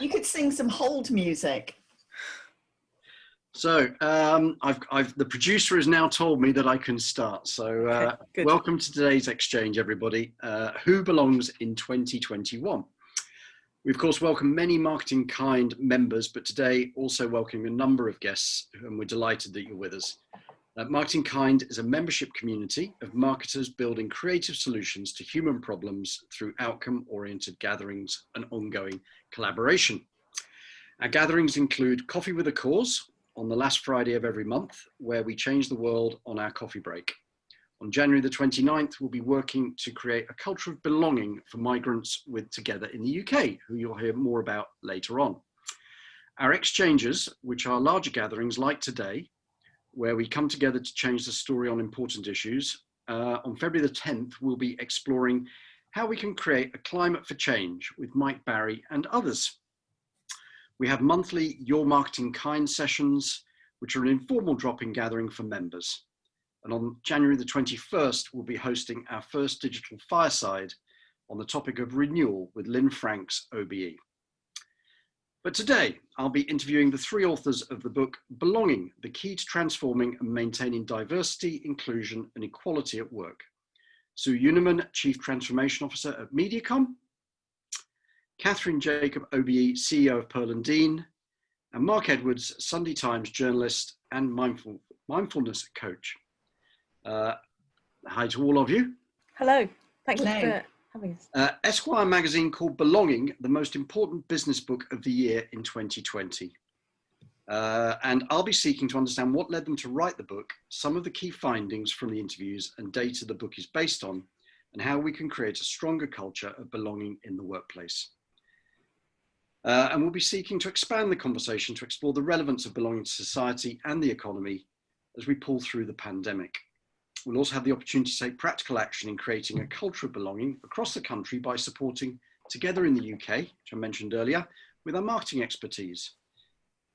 You could sing some hold music. So the producer has now told me that I can start. So Okay, welcome to today's xChange, everybody. Who belongs in 2021? We, of course, welcome many Marketing Kind members, but today also welcoming a number of guests, and we're delighted that you're with us. Marketing Kind is a membership community of marketers building creative solutions to human problems through outcome-oriented gatherings and ongoing collaboration. Our gatherings include Coffee with a Cause on the last Friday of every month, where we change the world on our coffee break. On January the 29th, we'll be working to create a culture of belonging for migrants with Together in the UK, who you'll hear more about later on. Our xChanges, which are larger gatherings like today, where we come together to change the story on important issues. On February the 10th, we'll be exploring how we can create a climate for change with Mike Barry and others. We have monthly Your Marketing Kind sessions, which are an informal drop-in gathering for members. And on January the 21st, we'll be hosting our first digital fireside on the topic of renewal with Lynn Frank's OBE. But today, I'll be interviewing the three authors of the book, Belonging, the Key to Transforming and Maintaining Diversity, Inclusion and Equality at Work. Sue Unerman, Chief Transformation Officer at Mediacom. Kathryn Jacob, OBE, CEO of Pearl & Dean. And Mark Edwards, Sunday Times journalist and mindfulness coach. Hi to all of you. Hello, thank you for having us. Esquire magazine called Belonging, the most important business book of the year in 2020. And I'll be seeking to understand what led them to write the book, some of the key findings from the interviews and data the book is based on, and how we can create a stronger culture of belonging in the workplace. And we'll be seeking to expand the conversation to explore the relevance of belonging to society and the economy as we pull through the pandemic. We'll also have the opportunity to take practical action in creating a culture of belonging across the country by supporting Together in the UK, which I mentioned earlier, with our marketing expertise.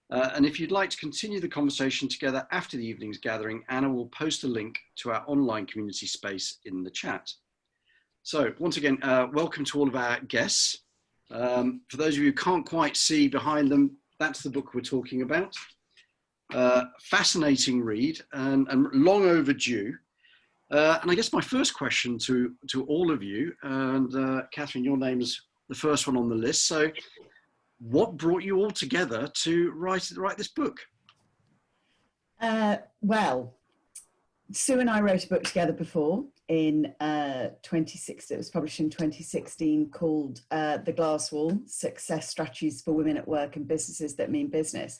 And if you'd like to continue the conversation together after the evening's gathering, Anna will post a link to our online community space in the chat. So once again, welcome to all of our guests. For those of you who can't quite see behind them, that's the book we're talking about. Fascinating read and long overdue. And I guess my first question to all of you, and Kathryn, your name is the first one on the list. So what brought you all together to write this book? Well, Sue and I wrote a book together before in 2016. It was published in 2016 called The Glass Wall, Success Strategies for Women at Work and Businesses That Mean Business.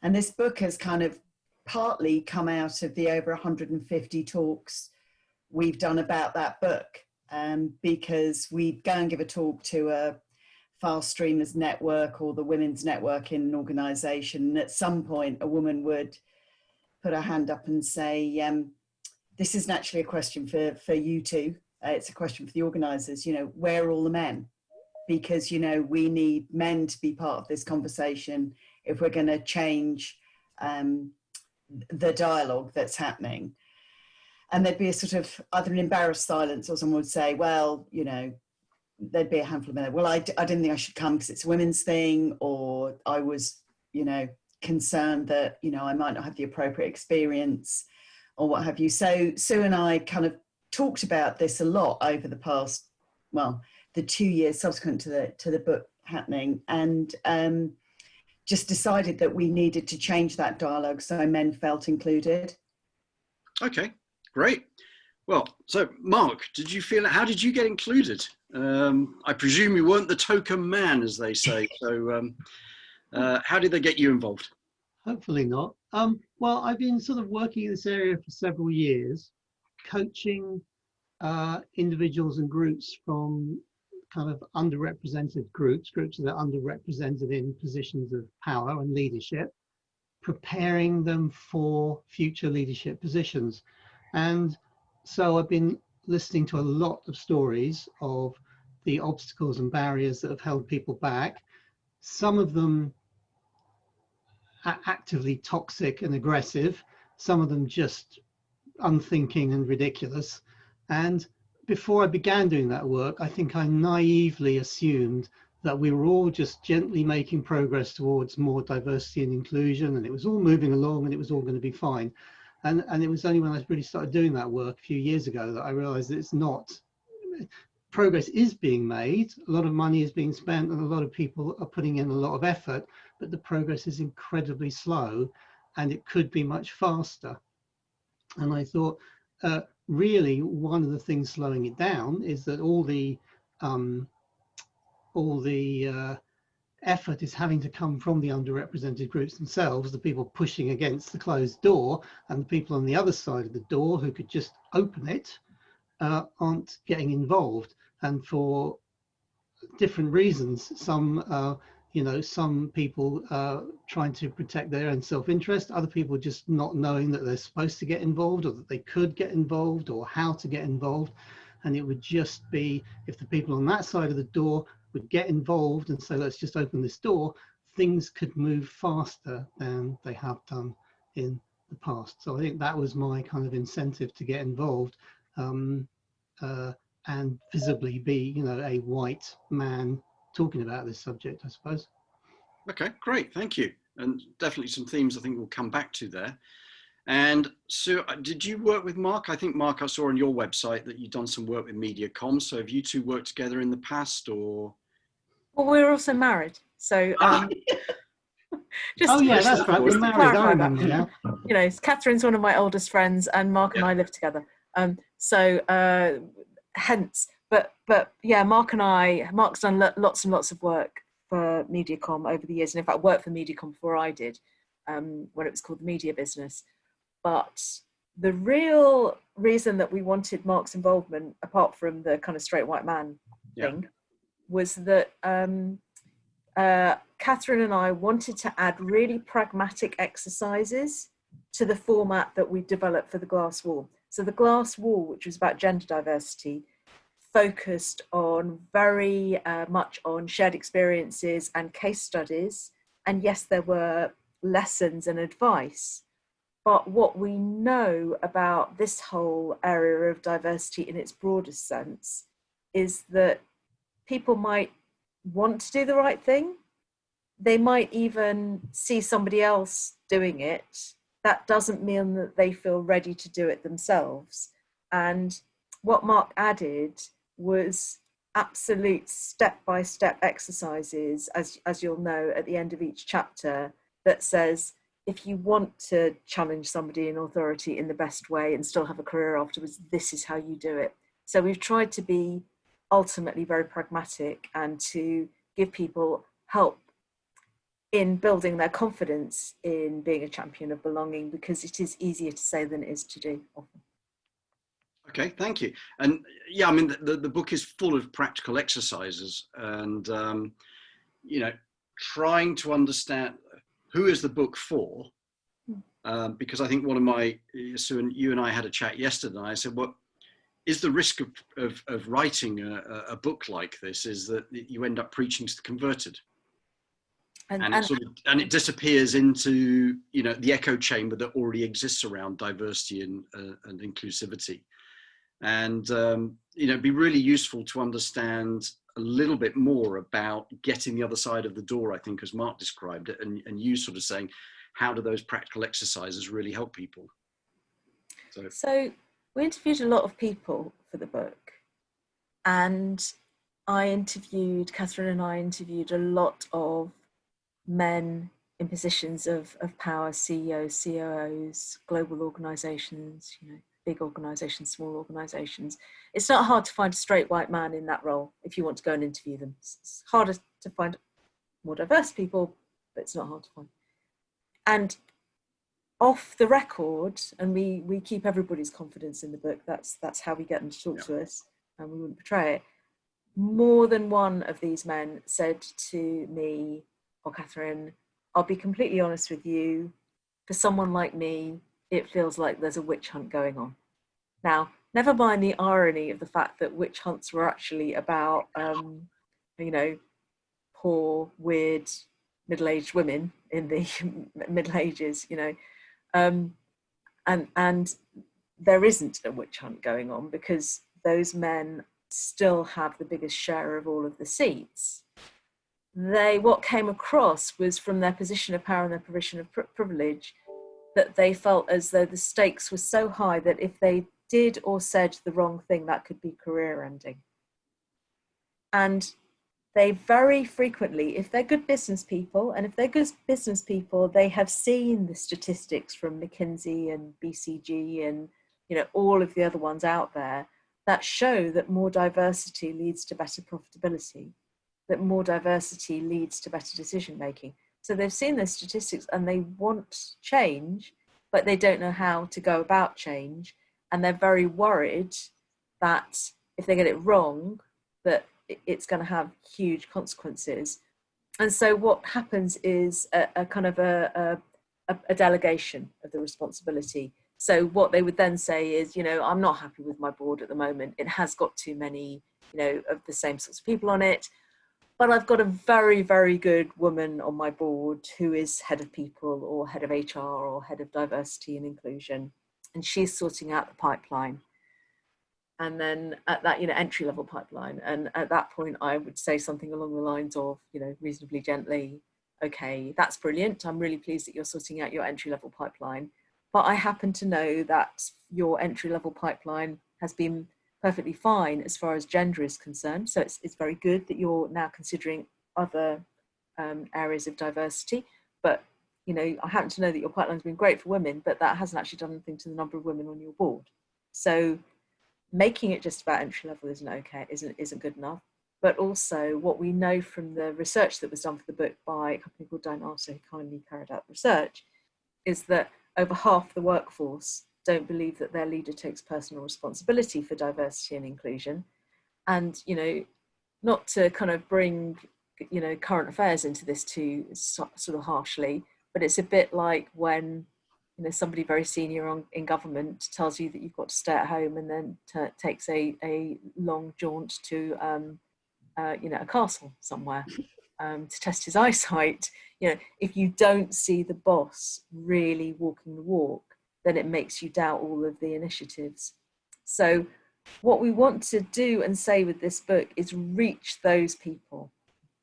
And this book has kind of partly come out of the over 150 talks we've done about that book, because we'd go and give a talk to a fast streamers network or the women's network in an organisation. And at some point, a woman would put her hand up and say, this isn't actually a question for you two. It's a question for the organisers. You know, where are all the men? Because, you know, we need men to be part of this conversation if we're going to change the dialogue that's happening. And there'd be a sort of either an embarrassed silence, or someone would say, well, you know, there'd be a handful of men. Well, I didn't think I should come because it's a women's thing, or I was, you know, concerned that, you know, I might not have the appropriate experience or what have you. So Sue and I kind of talked about this a lot over the past, well, the 2 years subsequent to the book happening, and just decided that we needed to change that dialogue so men felt included. Okay, great. Well, so Mark, how did you get included? I presume you weren't the token man, as they say. So how did they get you involved? Hopefully not. Well, I've been sort of working in this area for several years, coaching individuals and groups from kind of underrepresented groups that are underrepresented in positions of power and leadership, preparing them for future leadership positions. And so I've been listening to a lot of stories of the obstacles and barriers that have held people back. Some of them are actively toxic and aggressive, some of them just unthinking and ridiculous. And before I began doing that work, I think I naively assumed that we were all just gently making progress towards more diversity and inclusion, and it was all moving along and it was all going to be fine. And it was only when I really started doing that work a few years ago that I realized that it's not. Progress is being made, a lot of money is being spent, and a lot of people are putting in a lot of effort, but the progress is incredibly slow and it could be much faster. And I thought, really, one of the things slowing it down is that all the effort is having to come from the underrepresented groups themselves, the people pushing against the closed door, and the people on the other side of the door who could just open it aren't getting involved. And for different reasons, some some people trying to protect their own self-interest, other people just not knowing that they're supposed to get involved or that they could get involved or how to get involved. And it would just be, if the people on that side of the door would get involved and say, let's just open this door, things could move faster than they have done in the past. So I think that was my kind of incentive to get involved, and visibly be, a white man talking about this subject, I suppose. Okay, great, thank you. And definitely some themes I think we'll come back to there. And Sue, did you work with Mark? I think, Mark, I saw on your website that you've done some work with MediaCom. So have you two worked together in the past, or? Well, we're also married. So oh yeah, that's right, we're married, I remember now. Kathryn's one of my oldest friends and Mark and I live together. Hence, but yeah, Mark's done lots and lots of work for MediaCom over the years, and in fact worked for MediaCom before I did, when it was called the Media Business. But the real reason that we wanted Mark's involvement, apart from the kind of straight white man thing, was that Kathryn and I wanted to add really pragmatic exercises to the format that we developed for the Glass Wall. So the Glass Wall, which was about gender diversity, focused on very much on shared experiences and case studies. And yes, there were lessons and advice. But what we know about this whole area of diversity in its broadest sense is that people might want to do the right thing. They might even see somebody else doing it. That doesn't mean that they feel ready to do it themselves. And what Mark added was absolute step-by-step exercises, as you'll know, at the end of each chapter, that says, if you want to challenge somebody in authority in the best way and still have a career afterwards, this is how you do it. So we've tried to be ultimately very pragmatic and to give people help in building their confidence in being a champion of belonging, because it is easier to say than it is to do often. Okay, thank you. And yeah, I mean, the book is full of practical exercises and, trying to understand who is the book for, because I think one of my, Sue, you and I had a chat yesterday, and I said, well, is the risk of writing a book like this is that you end up preaching to the converted. And it disappears into, the echo chamber that already exists around diversity and inclusivity. And, it'd be really useful to understand a little bit more about getting the other side of the door, I think, as Mark described it, and you sort of saying, how do those practical exercises really help people? So we interviewed a lot of people for the book, and Kathryn and I interviewed a lot of men in positions of power, CEOs, COOs, global organizations, big organizations, small organizations. It's not hard to find a straight white man in that role if you want to go and interview them. It's harder to find more diverse people, but it's not hard to find. And off the record, and we keep everybody's confidence in the book, that's how we get them to talk to us, and we wouldn't betray it. More than one of these men said to me or Kathryn, I'll be completely honest with you, for someone like me, it feels like there's a witch hunt going on. Now, never mind the irony of the fact that witch hunts were actually about, poor, weird, middle-aged women in the Middle Ages, and there isn't a witch hunt going on because those men still have the biggest share of all of the seats. what came across was, from their position of power and their position of privilege, that they felt as though the stakes were so high that if they did or said the wrong thing, that could be career ending. And they very frequently, if they're good business people, they have seen the statistics from McKinsey and BCG and, you know, all of the other ones out there that show that more diversity leads to better profitability, that more diversity leads to better decision making. So they've seen those statistics and they want change, but they don't know how to go about change. And they're very worried that if they get it wrong, that it's going to have huge consequences. And so what happens is a kind of a delegation of the responsibility. So what they would then say is, you know, I'm not happy with my board at the moment. It has got too many, you know, of the same sorts of people on it. But I've got a very, very good woman on my board who is head of people or head of HR or head of diversity and inclusion. And she's sorting out the pipeline. And then at that, you know, entry level pipeline. And at that point, I would say something along the lines of, you know, reasonably gently, okay, that's brilliant. I'm really pleased that you're sorting out your entry level pipeline. But I happen to know that your entry level pipeline has been perfectly fine as far as gender is concerned. So it's very good that you're now considering other areas of diversity. But, you know, I happen to know that your pipeline's been great for women, but that hasn't actually done anything to the number of women on your board. So making it just about entry level isn't good enough. But also what we know from the research that was done for the book by a company called Dynata, who kindly carried out the research, is that over half the workforce don't believe that their leader takes personal responsibility for diversity and inclusion. And, you know, not to kind of bring, you know, current affairs into this too sort of harshly, but it's a bit like when, you know, somebody very senior in government tells you that you've got to stay at home and then takes a long jaunt to, you know, a castle somewhere to test his eyesight. You know, if you don't see the boss really walking the walk, then it makes you doubt all of the initiatives. So what we want to do and say with this book is reach those people,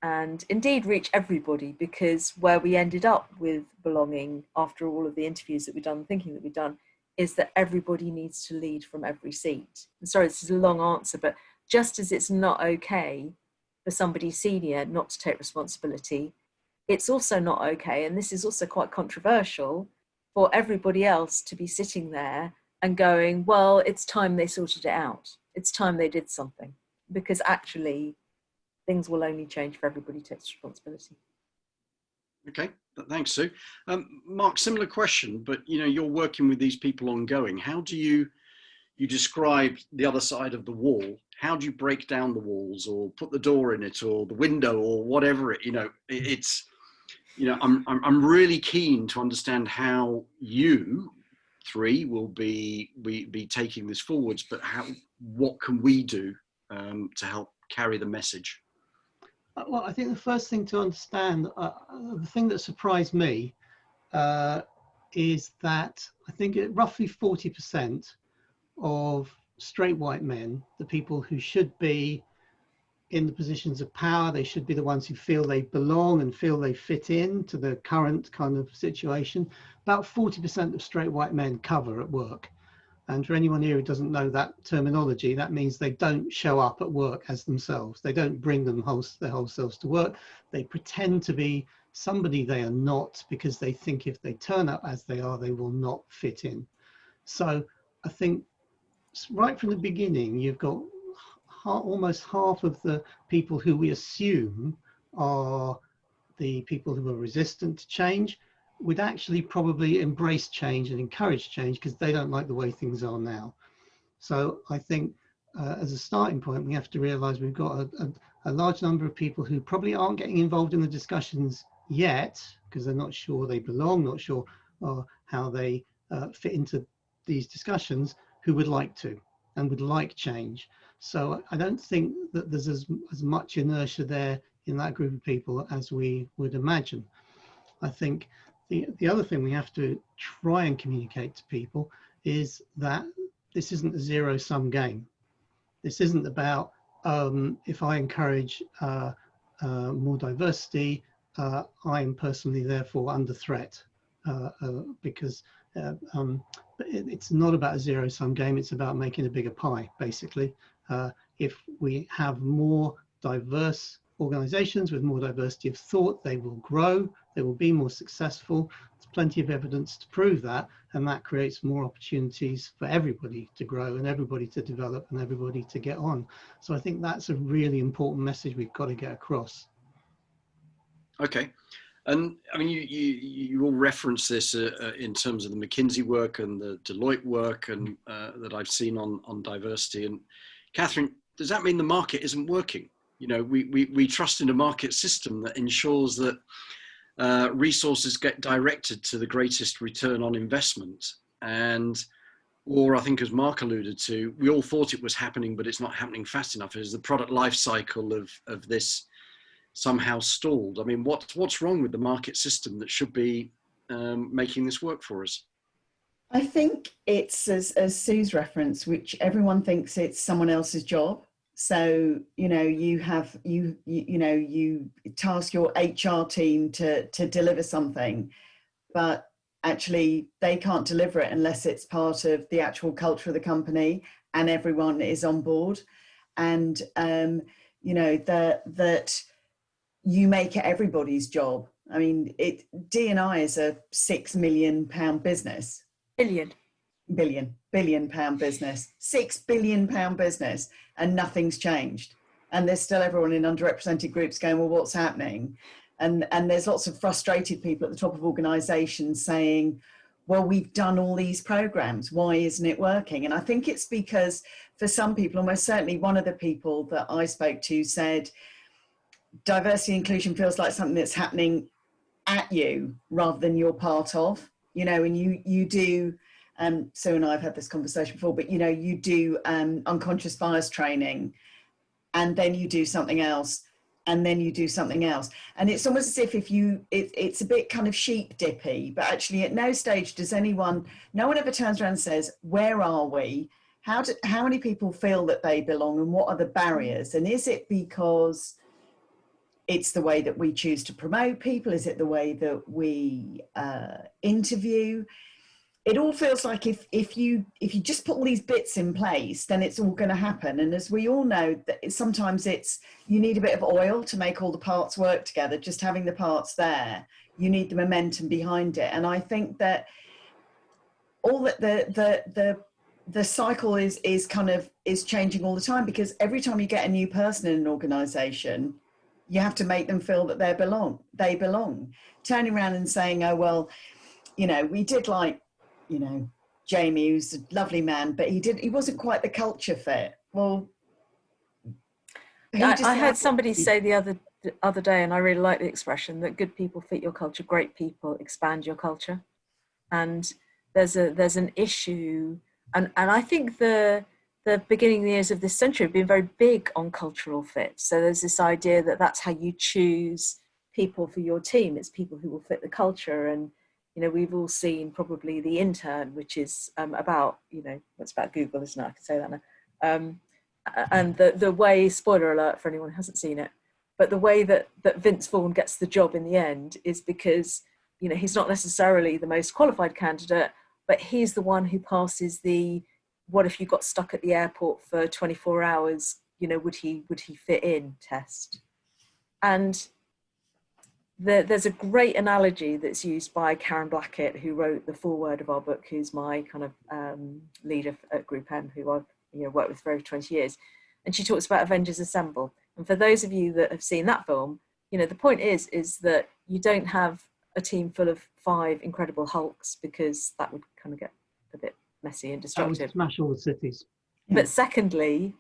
and indeed reach everybody, because where we ended up with belonging after all of the interviews that we've done, thinking that we've done, is that everybody needs to lead from every seat. I'm sorry, this is a long answer, but just as it's not okay for somebody senior not to take responsibility, it's also not okay, and this is also quite controversial, for everybody else to be sitting there and going, well, it's time they sorted it out. It's time they did something, because actually things will only change if everybody takes responsibility. Okay, thanks, Sue. Mark, similar question, but you know, you're working with these people ongoing. How do you describe the other side of the wall? How do you break down the walls, or put the door in it, or the window, or whatever it, you know, it's, you know, I'm really keen to understand how you three will be taking this forwards, but what can we do to help carry the message? Well, I think the first thing to understand, the thing that surprised me is that I think roughly 40% of straight white men, the people who should be in the positions of power, they should be the ones who feel they belong and feel they fit in to the current kind of situation. About 40% of straight white men cover at work. And for anyone here who doesn't know that terminology, that means they don't show up at work as themselves. They don't bring their whole selves to work. They pretend to be somebody they are not, because they think if they turn up as they are, they will not fit in. So I think right from the beginning, you've got almost half of the people who we assume are the people who are resistant to change would actually probably embrace change and encourage change because they don't like the way things are now. So I think as a starting point, we have to realize we've got a large number of people who probably aren't getting involved in the discussions yet because they're not sure they belong, not sure how they fit into these discussions, who would like to and would like change. So I don't think that there's as much inertia there in that group of people as we would imagine. I think the other thing we have to try and communicate to people is that this isn't a zero-sum game. This isn't about if I encourage more diversity, I am personally therefore under threat, because it's not about a zero-sum game, it's about making a bigger pie, basically. If we have more diverse organizations with more diversity of thought, they will grow, they will be more successful. There's plenty of evidence to prove that, and that creates more opportunities for everybody to grow and everybody to develop and everybody to get on. So I think that's a really important message we've got to get across. Okay. And I mean, you all reference this in terms of the McKinsey work and the Deloitte work and that I've seen on diversity. And Kathryn, does that mean the market isn't working? You know, we trust in a market system that ensures that resources get directed to the greatest return on investment. And, or I think as Mark alluded to, we all thought it was happening, but it's not happening fast enough. Is the product life cycle of this somehow stalled? I mean, what's wrong with the market system that should be making this work for us? I think it's, as Sue's reference, which everyone thinks it's someone else's job. So, you know, you task your HR team to deliver something, but actually they can't deliver it unless it's part of the actual culture of the company and everyone is on board. And, you know, that you make it everybody's job. I mean, D&I is a £6 million business. Billion pound business, £6 billion business, and nothing's changed. And there's still everyone in underrepresented groups going, well, what's happening? And there's lots of frustrated people at the top of organizations saying, well, we've done all these programs, why isn't it working? And I think it's because for some people, almost certainly one of the people that I spoke to said, diversity and inclusion feels like something that's happening at you rather than you're part of, you know, and you do, Sue and I have had this conversation before, but you know, you do unconscious bias training, and then you do something else, and then you do something else. And it's almost as if it's a bit kind of sheep dippy, but actually at no stage does no one ever turns around and says, where are we? How many people feel that they belong, and what are the barriers? And is it because it's the way that we choose to promote people? Is it the way that we interview? It all feels like if you just put all these bits in place, then it's all going to happen. And as we all know, that sometimes you need a bit of oil to make all the parts work together. Just having the parts there, you need the momentum behind it. And I think that all that the cycle is changing all the time, because every time you get a new person in an organization, you have to make them feel that they belong. Turning around and saying, oh, well, you know, we did like, you know, Jamie, who's a lovely man, but he wasn't quite the culture fit. Well, I heard somebody say the other day, and I really like the expression, that good people fit your culture, great people expand your culture. And there's an issue, and I think the beginning of the years of this century have been very big on cultural fit. So there's this idea that that's how you choose people for your team. It's people who will fit the culture. And, you know, we've all seen probably The Intern, which is about, you know, it's about Google, isn't it? I can say that now. And the way, spoiler alert for anyone who hasn't seen it, but the way that Vince Vaughn gets the job in the end is because, you know, he's not necessarily the most qualified candidate, but he's the one who passes the, what if you got stuck at the airport for 24 hours, you know, would he fit in test. And there's a great analogy that's used by Karen Blackett, who wrote the foreword of our book, who's my kind of leader at Group M, who I've worked with for over 20 years. And she talks about Avengers Assemble. And for those of you that have seen that film, you know, the point is that you don't have a team full of 5 incredible Hulks, because that would kind of get a bit messy and destructive. That would smash all the cities. But secondly,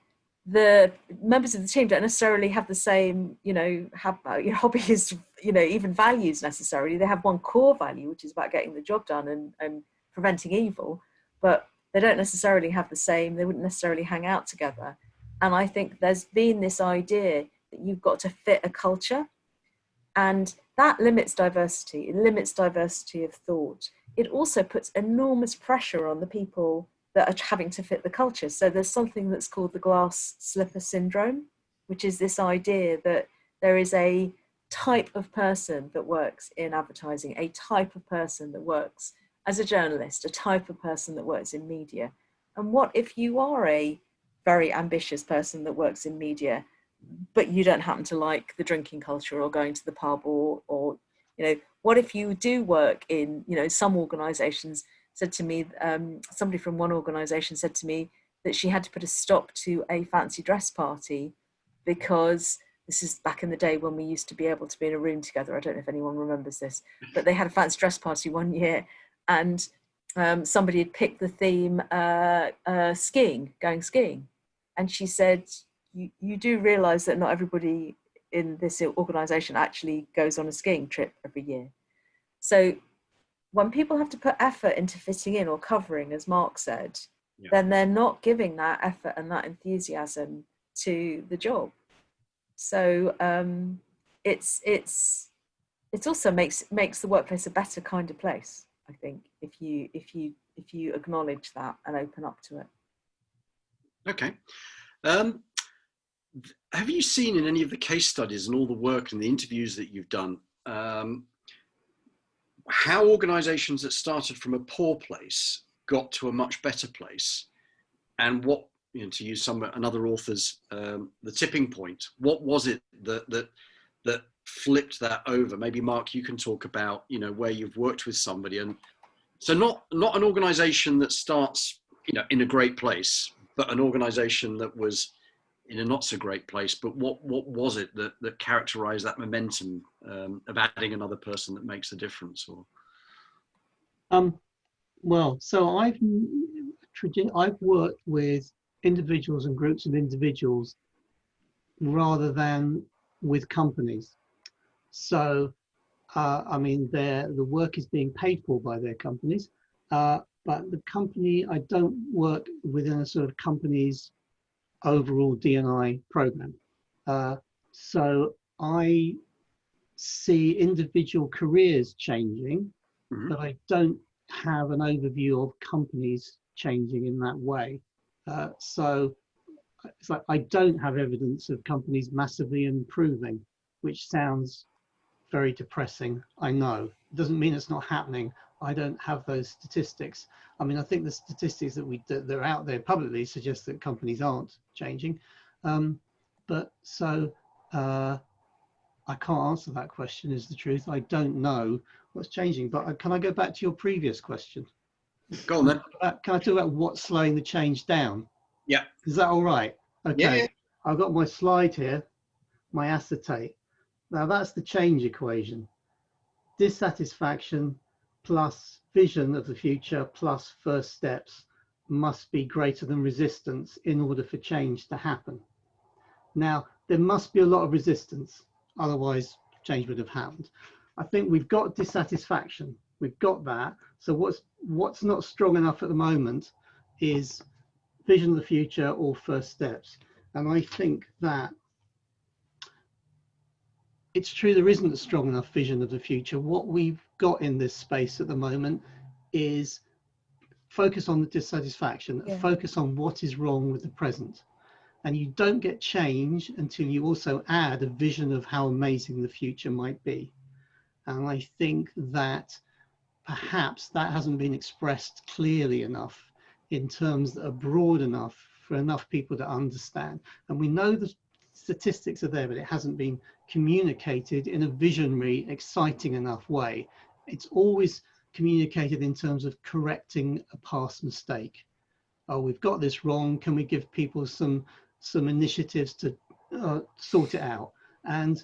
the members of the team don't necessarily have the same, you know, hobbies, you know, even values necessarily. They have one core value, which is about getting the job done and preventing evil, but they don't necessarily have the same, they wouldn't necessarily hang out together. And I think there's been this idea that you've got to fit a culture, and that limits diversity. It limits diversity of thought. It also puts enormous pressure on the people that are having to fit the culture. So there's something that's called the glass slipper syndrome, which is this idea that There is a type of person that works in advertising, a type of person that works as a journalist, a type of person that works in media. And what if you are a very ambitious person that works in media, but you don't happen to like the drinking culture or going to the pub, or what if you do work in, some organizations said to me, somebody from one organization said to me that she had to put a stop to a fancy dress party because this is back in the day when we used to be able to be in a room together. I don't know if anyone remembers this, but they had a fancy dress party one year, and somebody had picked the theme skiing, going skiing. And she said, you do realize that not everybody in this organization actually goes on a skiing trip every year. So when people have to put effort into fitting in or covering, as Mark said, then they're not giving that effort and that enthusiasm to the job. So it's also makes the workplace a better kind of place, I think, if you acknowledge that and open up to it. Okay. Have you seen in any of the case studies and all the work and the interviews that you've done, how organizations that started from a poor place got to a much better place, and what, to use another author's, the tipping point? What was it that flipped that over? Maybe Mark, you can talk about, where you've worked with somebody, and so not an organization that starts, in a great place, but an organization that was in a not so great place. But what was it that characterized that momentum of adding another person that makes a difference? Or well, so I've worked with individuals and groups of individuals rather than with companies. So I mean, the work is being paid for by their companies, but the company, I don't work within a sort of company's overall D&I program. So I see individual careers changing, but I don't have an overview of companies changing in that way. So it's like I don't have evidence of companies massively improving, which sounds very depressing. I know. It doesn't mean it's not happening. I don't have those statistics. I mean, I think the statistics that are out there publicly suggest that companies aren't changing. But so I can't answer that question, is the truth. I don't know what's changing. But can I go back to your previous question? Go on then. Can I talk about what's slowing the change down? Yeah. Is that all right? Okay. Yeah. I've got my slide here, my acetate. Now that's the change equation. Dissatisfaction plus vision of the future plus first steps must be greater than resistance in order for change to happen. Now, there must be a lot of resistance, otherwise change would have happened. I think we've got dissatisfaction. We've got that. So what's not strong enough at the moment is vision of the future or first steps. And I think that it's true, there isn't a strong enough vision of the future. What we've got in this space at the moment is focus on the dissatisfaction, focus on what is wrong with the present. And you don't get change until you also add a vision of how amazing the future might be. And I think that perhaps that hasn't been expressed clearly enough in terms that are broad enough for enough people to understand. And we know the statistics are there, but it hasn't been communicated in a visionary, exciting enough way. It's always communicated in terms of correcting a past mistake. Oh, we've got this wrong. Can we give people some initiatives to sort it out? And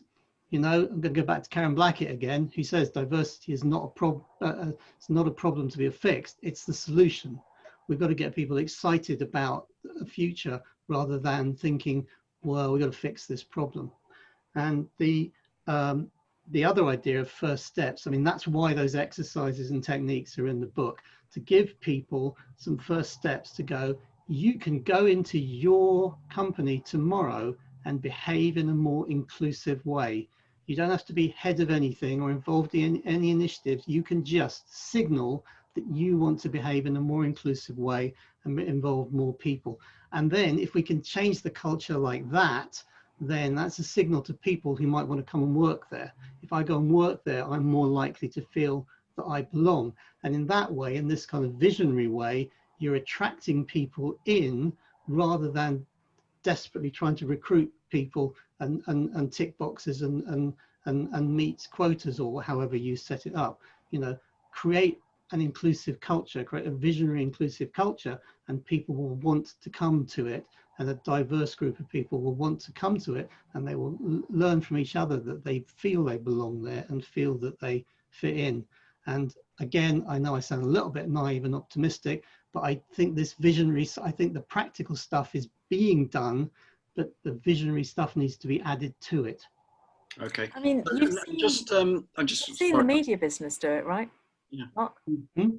I'm going to go back to Karen Blackett again, who says diversity is not a problem. It's not a problem to be fixed. It's the solution. We've got to get people excited about the future rather than thinking, well, we've got to fix this problem. And the other idea of first steps, I mean, that's why those exercises and techniques are in the book, to give people some first steps to go, you can go into your company tomorrow and behave in a more inclusive way. You don't have to be head of anything or involved in any initiatives. You can just signal that you want to behave in a more inclusive way and involve more people. And then if we can change the culture like that, then that's a signal to people who might want to come and work there. If I go and work there, I'm more likely to feel that I belong. And in that way, in this kind of visionary way, you're attracting people in rather than desperately trying to recruit people and tick boxes and meet quotas, or however you set it up. You know, create an inclusive culture, create a visionary inclusive culture, and people will want to come to it, and a diverse group of people will want to come to it, and they will learn from each other that they feel they belong there and feel that they fit in. And again, I know I sound a little bit naive and optimistic, but I think this visionary, I think the practical stuff is being done, but the visionary stuff needs to be added to it. Okay. I mean, you've seen the media business do it, right? Yeah. Mark? Mm-hmm.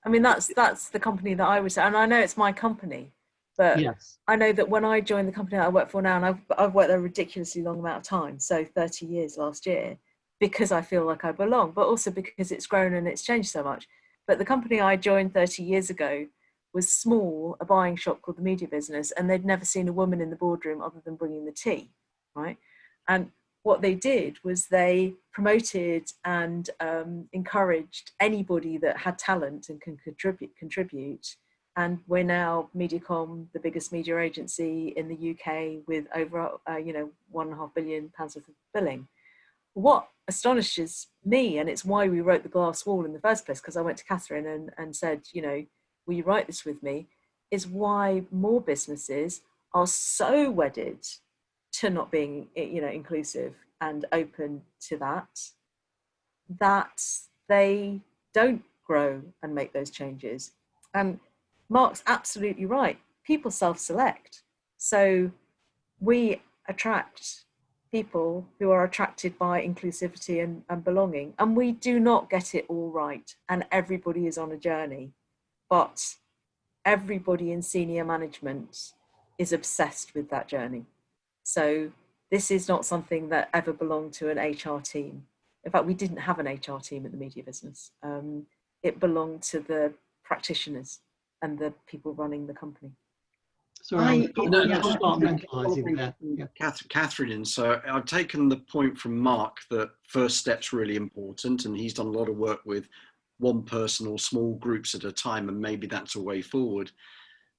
I mean, that's the company that I was, and I know it's my company, but yes. I know that when I joined the company that I work for now, and I've worked there a ridiculously long amount of time, so 30 years last year, because I feel like I belong, but also because it's grown and it's changed so much. But the company I joined 30 years ago was small, a buying shop called the Media Business, and they'd never seen a woman in the boardroom other than bringing the tea, right? And what they did was they promoted and encouraged anybody that had talent and can contribute. And we're now Mediacom, the biggest media agency in the UK, with over £1.5 billion worth of billing. What astonishes me, and it's why we wrote The Glass Wall in the first place, because I went to Kathryn and said, you know, will you write this with me, is why more businesses are so wedded to not being, you know, inclusive and open to that they don't grow and make those changes. And Mark's absolutely right. People self-select. So we attract people who are attracted by inclusivity and belonging. And we do not get it all right. And everybody is on a journey. But everybody in senior management is obsessed with that journey. So this is not something that ever belonged to an HR team. In fact, we didn't have an HR team at the Media Business. It belonged to the practitioners and the people running the company. Sorry, compartmentalising there. Yeah. Kathryn, so I've taken the point from Mark that first step's really important, and he's done a lot of work with one person or small groups at a time, and maybe that's a way forward.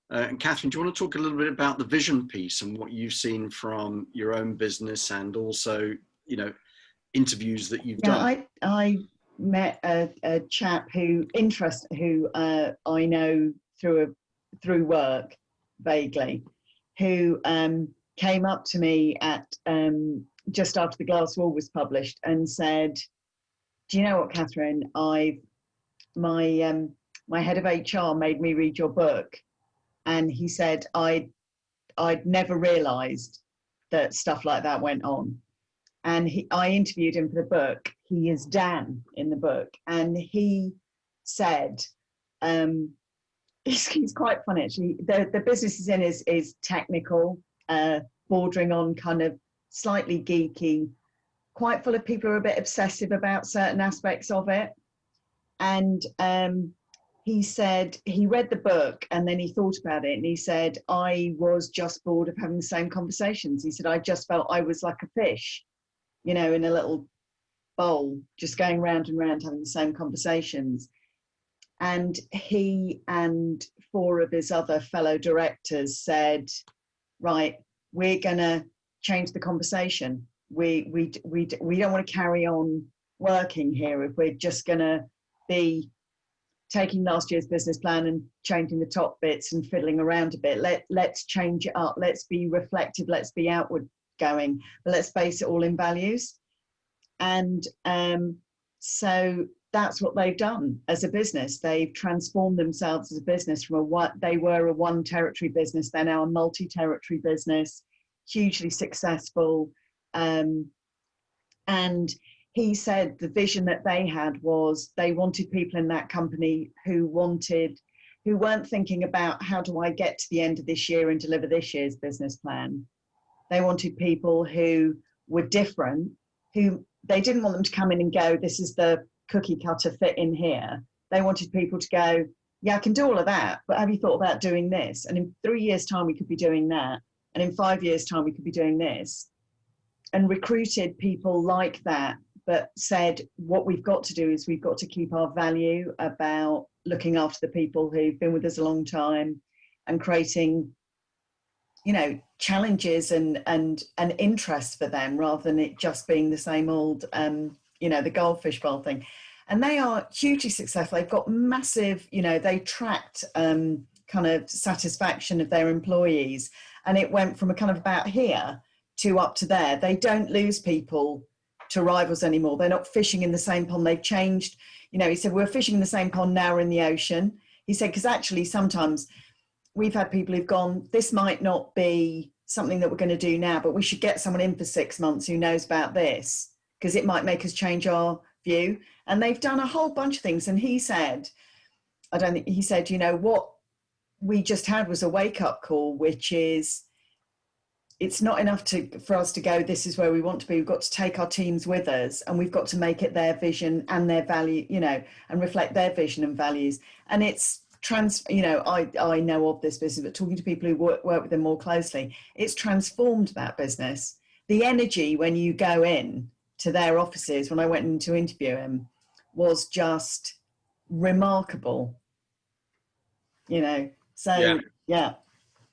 And Kathryn, do you want to talk a little bit about the vision piece and what you've seen from your own business, and also, you know, interviews that you've done? I met a chap who I know through work vaguely, who came up to me at just after The Glass Wall was published and said, "Do you know what, Kathryn? My head of HR made me read your book." And he said, I'd never realised that stuff like that went on. And I interviewed him for the book. He is Dan in the book. And he said, he's quite funny actually. The business he's in is technical, bordering on kind of slightly geeky, quite full of people who are a bit obsessive about certain aspects of it. And he said he read the book and then he thought about it, and he said, I was just bored of having the same conversations. He said, I just felt I was like a fish, you know, in a little bowl, just going round and round having the same conversations. And he and 4 of his other fellow directors said, right, we're going to change the conversation. We don't want to carry on working here if we're just going to be taking last year's business plan and changing the top bits and fiddling around a bit. Let's change it up. Let's be reflective. Let's be outward going, but let's base it all in values. And so that's what they've done as a business. They've transformed themselves as a business from they were a one territory business. They're now a multi-territory business, hugely successful. And he said the vision that they had was they wanted people in that company who weren't thinking about how do I get to the end of this year and deliver this year's business plan. They wanted people who were different, who they didn't want them to come in and go, this is the cookie cutter fit in here. They wanted people to go, yeah, I can do all of that, but have you thought about doing this? And in 3 years' time, we could be doing that. and in 5 years' time we could be doing this, and recruited people like that, but said what we've got to do is we've got to keep our value about looking after the people who've been with us a long time and creating, you know, challenges and interest for them, rather than it just being the same old, you know, the goldfish bowl thing. And they are hugely successful. They've got massive, you know, they tracked kind of satisfaction of their employees, and it went from a kind of about here to up to there. They don't lose people to rivals anymore. They're not fishing in the same pond. They've changed. You know, he said, we're fishing in the same pond now, we're in the ocean. He said, because actually sometimes we've had people who've gone, this might not be something that we're going to do now, but we should get someone in for 6 months who knows about this, because it might make us change our view. And they've done a whole bunch of things. And he said, he said, you know, what we just had was a wake-up call, which is, it's not enough for us to go, this is where we want to be. We've got to take our teams with us, and we've got to make it their vision and their value, you know, and reflect their vision and values. And it's you know, I know of this business, but talking to people who work with them more closely, it's transformed that business. The energy when you go in to their offices, when I went in to interview him, was just remarkable, you know. So yeah.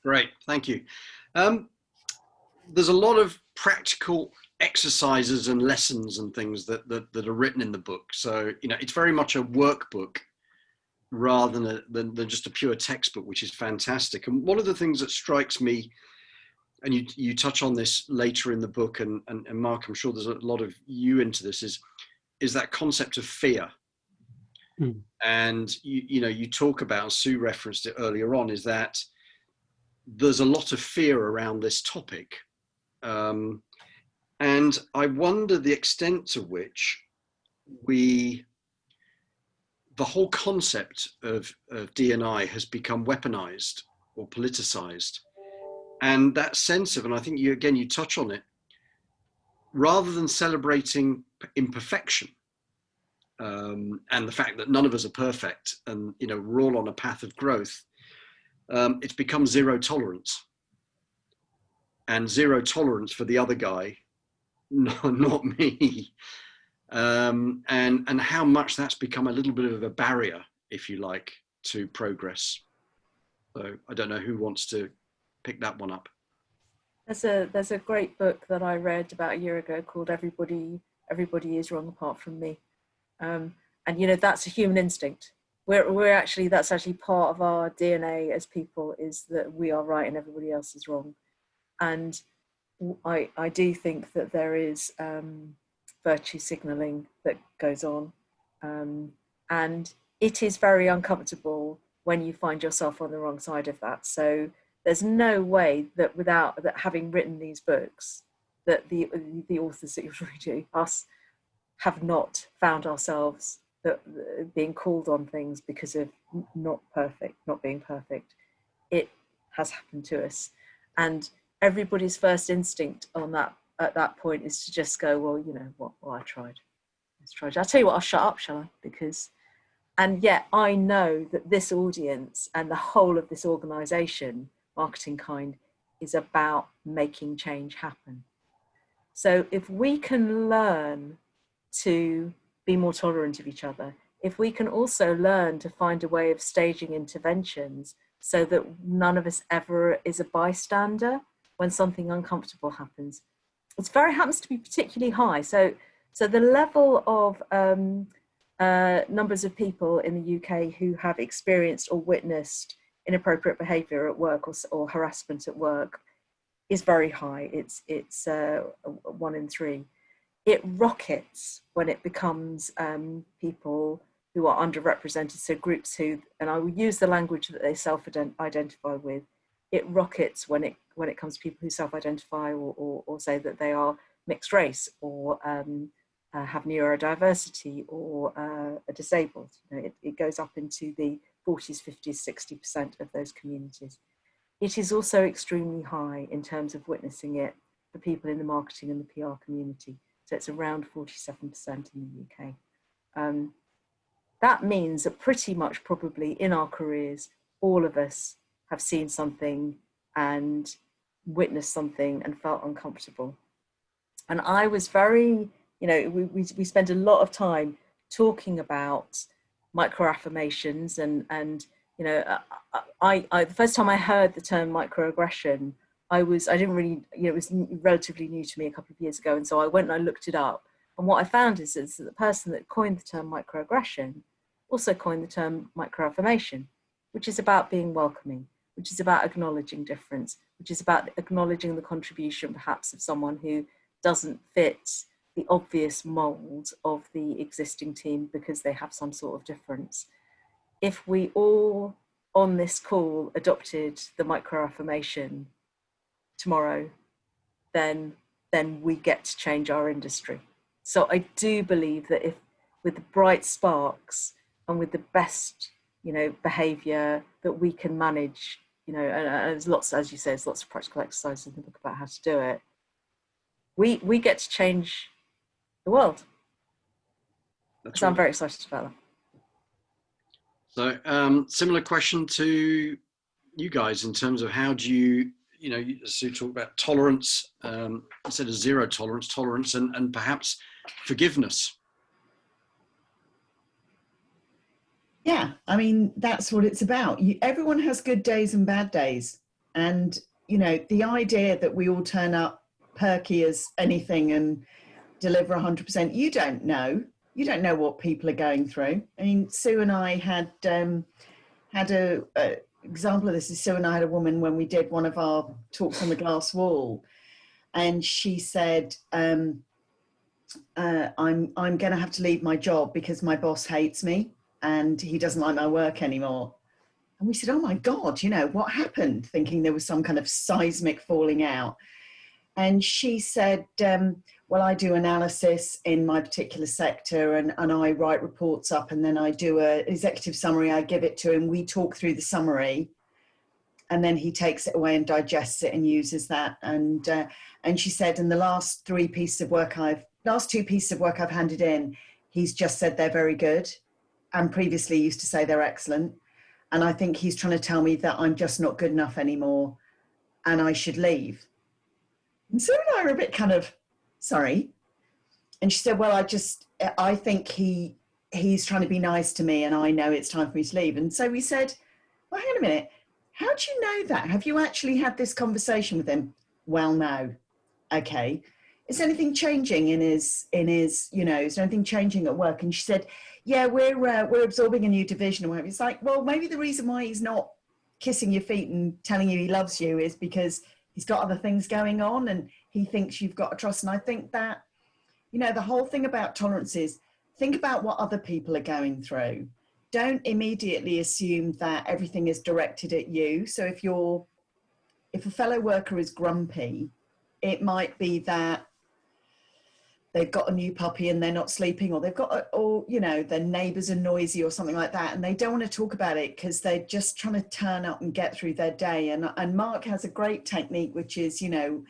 Great, thank you. There's a lot of practical exercises and lessons and things that are written in the book. So, you know, it's very much a workbook rather than just a pure textbook, which is fantastic. And one of the things that strikes me, and you touch on this later in the book, and Mark, I'm sure there's a lot of you into this, is that concept of fear. And you know, you talk about, Sue referenced it earlier on, is that there's a lot of fear around this topic. And I wonder the extent to which the whole concept of D&I has become weaponized or politicized. And that sense of, and I think you touch on it, rather than celebrating imperfection, and the fact that none of us are perfect, and, you know, we're all on a path of growth, it's become zero tolerance. And zero tolerance for the other guy, not me. And how much that's become a little bit of a barrier, if you like, to progress. So I don't know who wants to pick that one up. There's a great book that I read about a year ago called Everybody Is Wrong Apart From Me. And, you know, that's a human instinct. That's actually part of our DNA as people, is that we are right and everybody else is wrong. And I do think that there is virtue signalling that goes on. And it is very uncomfortable when you find yourself on the wrong side of that. So there's no way that without that, having written these books, that the authors that you're reading, us, have not found ourselves being called on things because of not being perfect. It has happened to us. And everybody's first instinct at that point is to just go, well, you know what, well, I tried. I'll tell you what, I'll shut up, shall I? And yet I know that this audience and the whole of this organisation, Marketing Kind, is about making change happen. So if we can learn to be more tolerant of each other, if we can also learn to find a way of staging interventions so that none of us ever is a bystander when something uncomfortable happens, happens to be particularly high. So the level of numbers of people in the UK who have experienced or witnessed inappropriate behaviour at work or harassment at work is very high. It's 1 in 3. It rockets when it becomes people who are underrepresented, so groups who, and I will use the language that they self-identify with. It rockets when it comes to people who self-identify or say that they are mixed race or have neurodiversity or are disabled. You know, it goes up into the 40s, 50s, 60% of those communities. It is also extremely high in terms of witnessing it for people in the marketing and the PR community. So it's around 47% in the UK. That means that pretty much probably in our careers, all of us have seen something and witnessed something and felt uncomfortable. And I was very, you know, we spent a lot of time talking about microaffirmations and you know, I the first time I heard the term microaggression, I didn't really, you know, it was relatively new to me a couple of years ago, and so I went and I looked it up. And what I found is that the person that coined the term microaggression also coined the term microaffirmation, which is about being welcoming, which is about acknowledging difference, which is about acknowledging the contribution perhaps of someone who doesn't fit the obvious mold of the existing team because they have some sort of difference. If we all on this call adopted the microaffirmation tomorrow, then we get to change our industry. So I do believe that if with the bright sparks and with the best, you know, behavior that we can manage, you know, and there's lots, as you say, there's lots of practical exercises in the book about how to do it. We get to change the world. So I'm very excited about So that. similar question to you guys in terms of how do you, you know, Sue talked about tolerance instead of zero tolerance and perhaps forgiveness. Yeah, I mean, that's what it's about. Everyone has good days and bad days. And, you know, the idea that we all turn up perky as anything and deliver 100%, you don't know. You don't know what people are going through. I mean, Sue and I had a example of this. Is Sue and I had a woman when we did one of our talks on the glass wall, and she said, I'm going to have to leave my job because my boss hates me and he doesn't like my work anymore. And we said, oh my God, you know, what happened? Thinking there was some kind of seismic falling out. And she said, well, I do analysis in my particular sector and I write reports up and then I do an executive summary, I give it to him, we talk through the summary and then he takes it away and digests it and uses that. And she said, in the last two pieces of work I've handed in, he's just said they're very good and previously used to say they're excellent. And I think he's trying to tell me that I'm just not good enough anymore and I should leave. And Sue and I were a bit kind of, sorry. And she said, well, I think he's trying to be nice to me and I know it's time for me to leave. And so we said, well, hang on a minute. How do you know that? Have you actually had this conversation with him? Well, no. Okay. Is anything changing in his, you know, is there anything changing at work? And she said, yeah, we're absorbing a new division. And it's like, well, maybe the reason why he's not kissing your feet and telling you he loves you is because he's got other things going on and he thinks you've got to trust. And I think that, you know, the whole thing about tolerance is think about what other people are going through. Don't immediately assume that everything is directed at you. So if a fellow worker is grumpy, it might be that they've got a new puppy and they're not sleeping, or you know, their neighbors are noisy or something like that. And they don't want to talk about it because they're just trying to turn up and get through their day. And Mark has a great technique, which is, you know,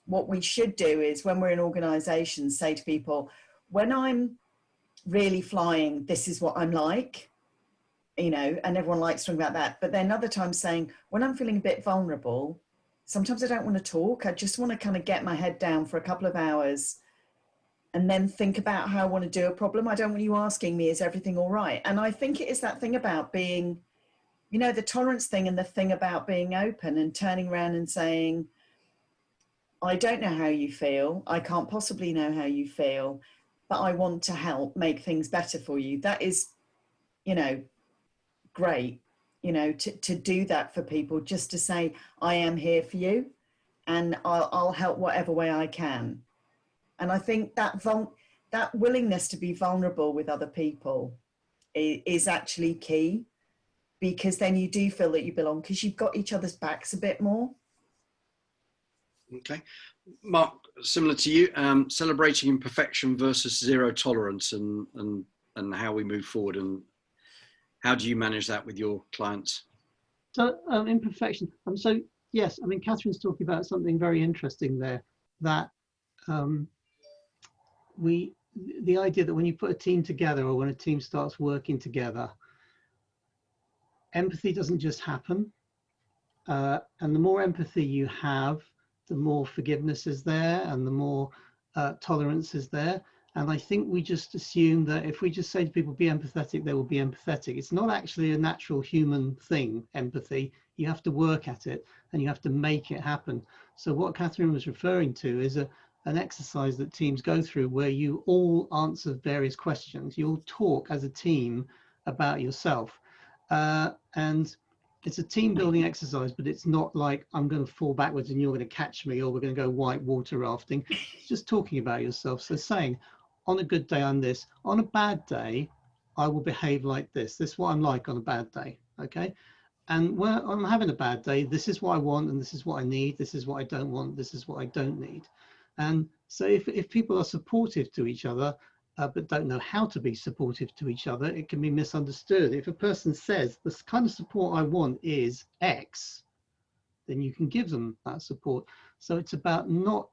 what we should do is when we're in organizations, say to people, when I'm really flying, this is what I'm like, you know, and everyone likes talking about that. But then other times saying, when I'm feeling a bit vulnerable, sometimes I don't want to talk. I just want to kind of get my head down for a couple of hours and then think about how I want to do a problem. I don't want you asking me, is everything all right? And I think it is that thing about being, you know, the tolerance thing and the thing about being open and turning around and saying, I don't know how you feel. I can't possibly know how you feel, but I want to help make things better for you. That is, you know, great, you know, to do that for people, just to say, I am here for you and I'll help whatever way I can. And I think that willingness to be vulnerable with other people is actually key, because then you do feel that you belong because you've got each other's backs a bit more. Okay. Mark, similar to you, celebrating imperfection versus zero tolerance and how we move forward, and how do you manage that with your clients? So imperfection. So yes, I mean, Kathryn's talking about something very interesting there, that the idea that when you put a team together or when a team starts working together, empathy doesn't just happen. And the more empathy you have, the more forgiveness is there and the more tolerance is there. And I think we just assume that if we just say to people, be empathetic, they will be empathetic. It's not actually a natural human thing, empathy. You have to work at it and you have to make it happen. So what Kathryn was referring to is an exercise that teams go through where you all answer various questions. You all talk as a team about yourself. And it's a team building exercise, but it's not like I'm going to fall backwards and you're going to catch me, or we're going to go white water rafting. It's just talking about yourself. So saying, on a good day I'm this, on a bad day I will behave like this. This is what I'm like on a bad day, okay? And when I'm having a bad day, this is what I want and this is what I need. This is what I don't want. This is what I don't need. And so if people are supportive to each other, but don't know how to be supportive to each other, it can be misunderstood. If a person says, this kind of support I want is X, then you can give them that support. So it's about not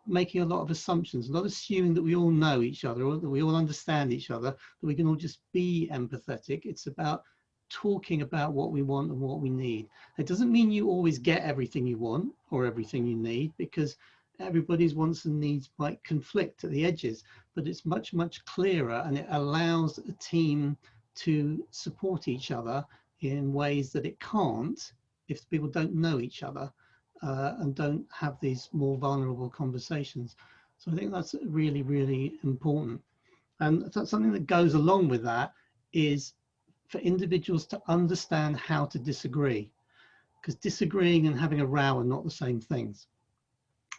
making a lot of assumptions, not assuming that we all know each other or that we all understand each other, that we can all just be empathetic. It's about talking about what we want and what we need. It doesn't mean you always get everything you want or everything you need, because everybody's wants and needs might conflict at the edges, but it's much, much clearer, and it allows a team to support each other in ways that it can't if people don't know each other and don't have these more vulnerable conversations. So I think that's really, really important. And something that goes along with that is for individuals to understand how to disagree, because disagreeing and having a row are not the same things.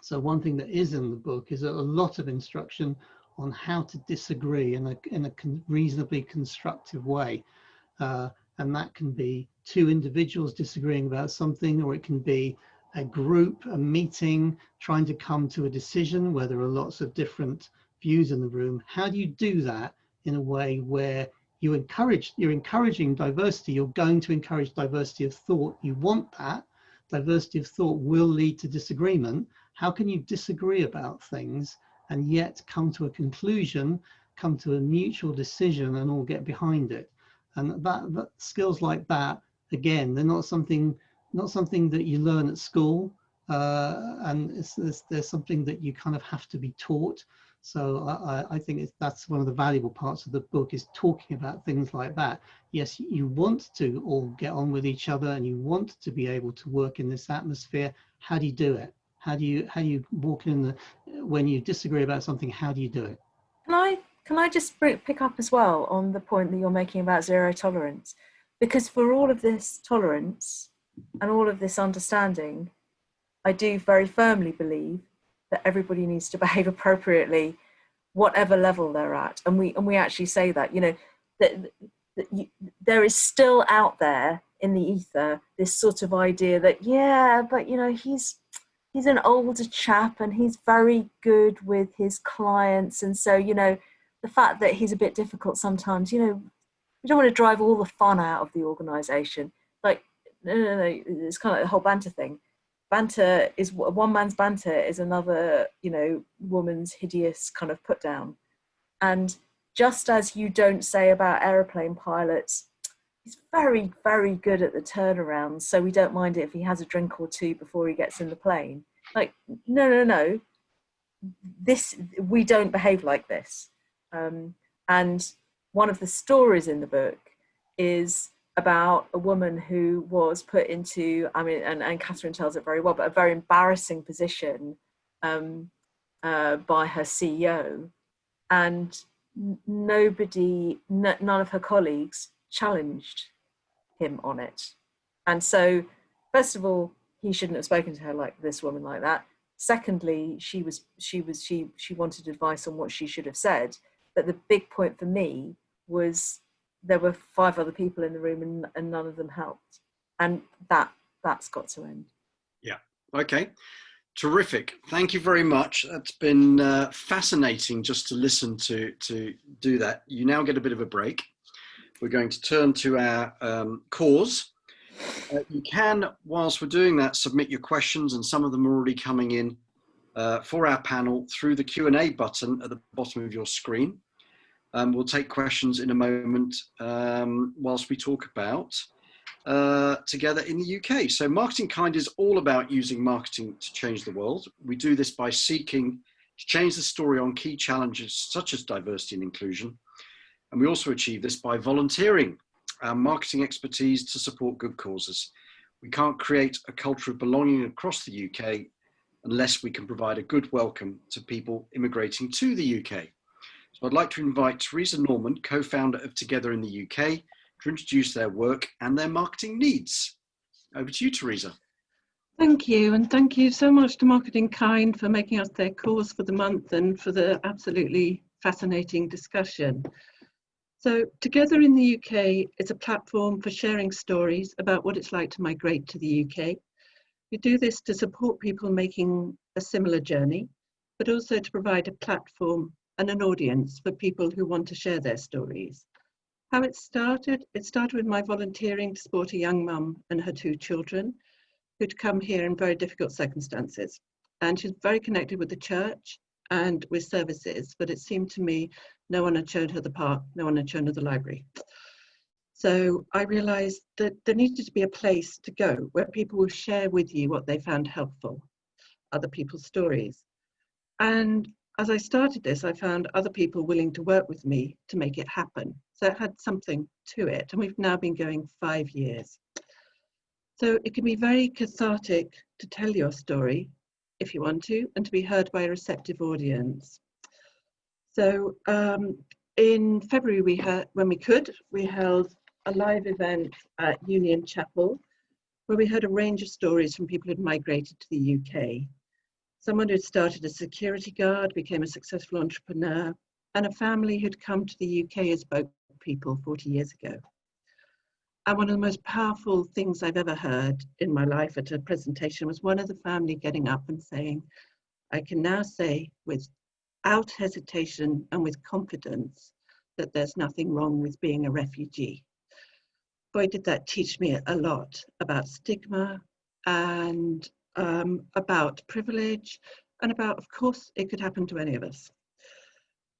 So one thing that is in the book is a lot of instruction on how to disagree in a reasonably constructive way. And that can be two individuals disagreeing about something, or it can be a group, a meeting, trying to come to a decision where there are lots of different views in the room. How do you do that in a way where you're encouraging diversity? You're going to encourage diversity of thought. You want that. Diversity of thought will lead to disagreement. How can you disagree about things and yet come to a conclusion, come to a mutual decision, and all get behind it? And that skills like that, again, they're not something that you learn at school, and there's something that you kind of have to be taught. So I think that's one of the valuable parts of the book, is talking about things like that. Yes, you want to all get on with each other and you want to be able to work in this atmosphere. How do you do it? How do you walk in when you disagree about something? How do you do it? Can I just pick up as well on the point that you're making about zero tolerance? Because for all of this tolerance and all of this understanding, I do very firmly believe that everybody needs to behave appropriately, whatever level they're at. And we actually say that, you know, that there is still out there in the ether this sort of idea that, yeah, but you know, he's an older chap and he's very good with his clients, and so, you know, the fact that he's a bit difficult sometimes, you know, we don't want to drive all the fun out of the organization. Like, no, it's kind of like the whole banter thing. Banter is one man's banter is another, you know, woman's hideous kind of put down. And just as you don't say about aeroplane pilots, he's very, very good at the turnaround, so we don't mind it if he has a drink or two before he gets in the plane. Like, no. We don't behave like this. And one of the stories in the book is about a woman who was put into, I mean, and Kathryn tells it very well, but a very embarrassing position by her CEO. And none of her colleagues challenged him on it. And so, first of all, he shouldn't have spoken to her like this woman like that. Secondly, she wanted advice on what she should have said. But the big point for me was there were 5 other people in the room and none of them helped. And that's got to end. Yeah. Okay. Terrific. Thank you very much. That's been fascinating just to listen to do that. You now get a bit of a break. We're going to turn to our cause. You can, whilst we're doing that, submit your questions, and some of them are already coming in for our panel through the Q&A button at the bottom of your screen. We'll take questions in a moment whilst we talk about together in the UK. So Marketing Kind is all about using marketing to change the world. We do this by seeking to change the story on key challenges such as diversity and inclusion. And we also achieve this by volunteering our marketing expertise to support good causes. We can't create a culture of belonging across the UK unless we can provide a good welcome to people immigrating to the UK. So I'd like to invite Teresa Norman, co-founder of Together in the UK, to introduce their work and their marketing needs. Over to you, Teresa. Thank you, and thank you so much to Marketing Kind for making us their cause for the month and for the absolutely fascinating discussion. So Together in the UK is a platform for sharing stories about what it's like to migrate to the UK. We do this to support people making a similar journey, but also to provide a platform and an audience for people who want to share their stories. How it started with my volunteering to support a young mum and her 2 children who'd come here in very difficult circumstances. And she's very connected with the church and with services, but it seemed to me no one had shown her the park, no one had shown her the library. So I realized that there needed to be a place to go where people will share with you what they found helpful, other people's stories. And as I started this, I found other people willing to work with me to make it happen. So it had something to it, and we've now been going 5 years. So it can be very cathartic to tell your story, if you want to, and to be heard by a receptive audience. So in February, when we held a live event at Union Chapel, where we heard a range of stories from people who'd migrated to the UK. Someone who'd started as a security guard, became a successful entrepreneur, and a family who'd come to the UK as boat people 40 years ago. And one of the most powerful things I've ever heard in my life at a presentation was one of the family getting up and saying, I can now say without hesitation and with confidence that there's nothing wrong with being a refugee. Boy, did that teach me a lot about stigma and about privilege, and about, of course, it could happen to any of us.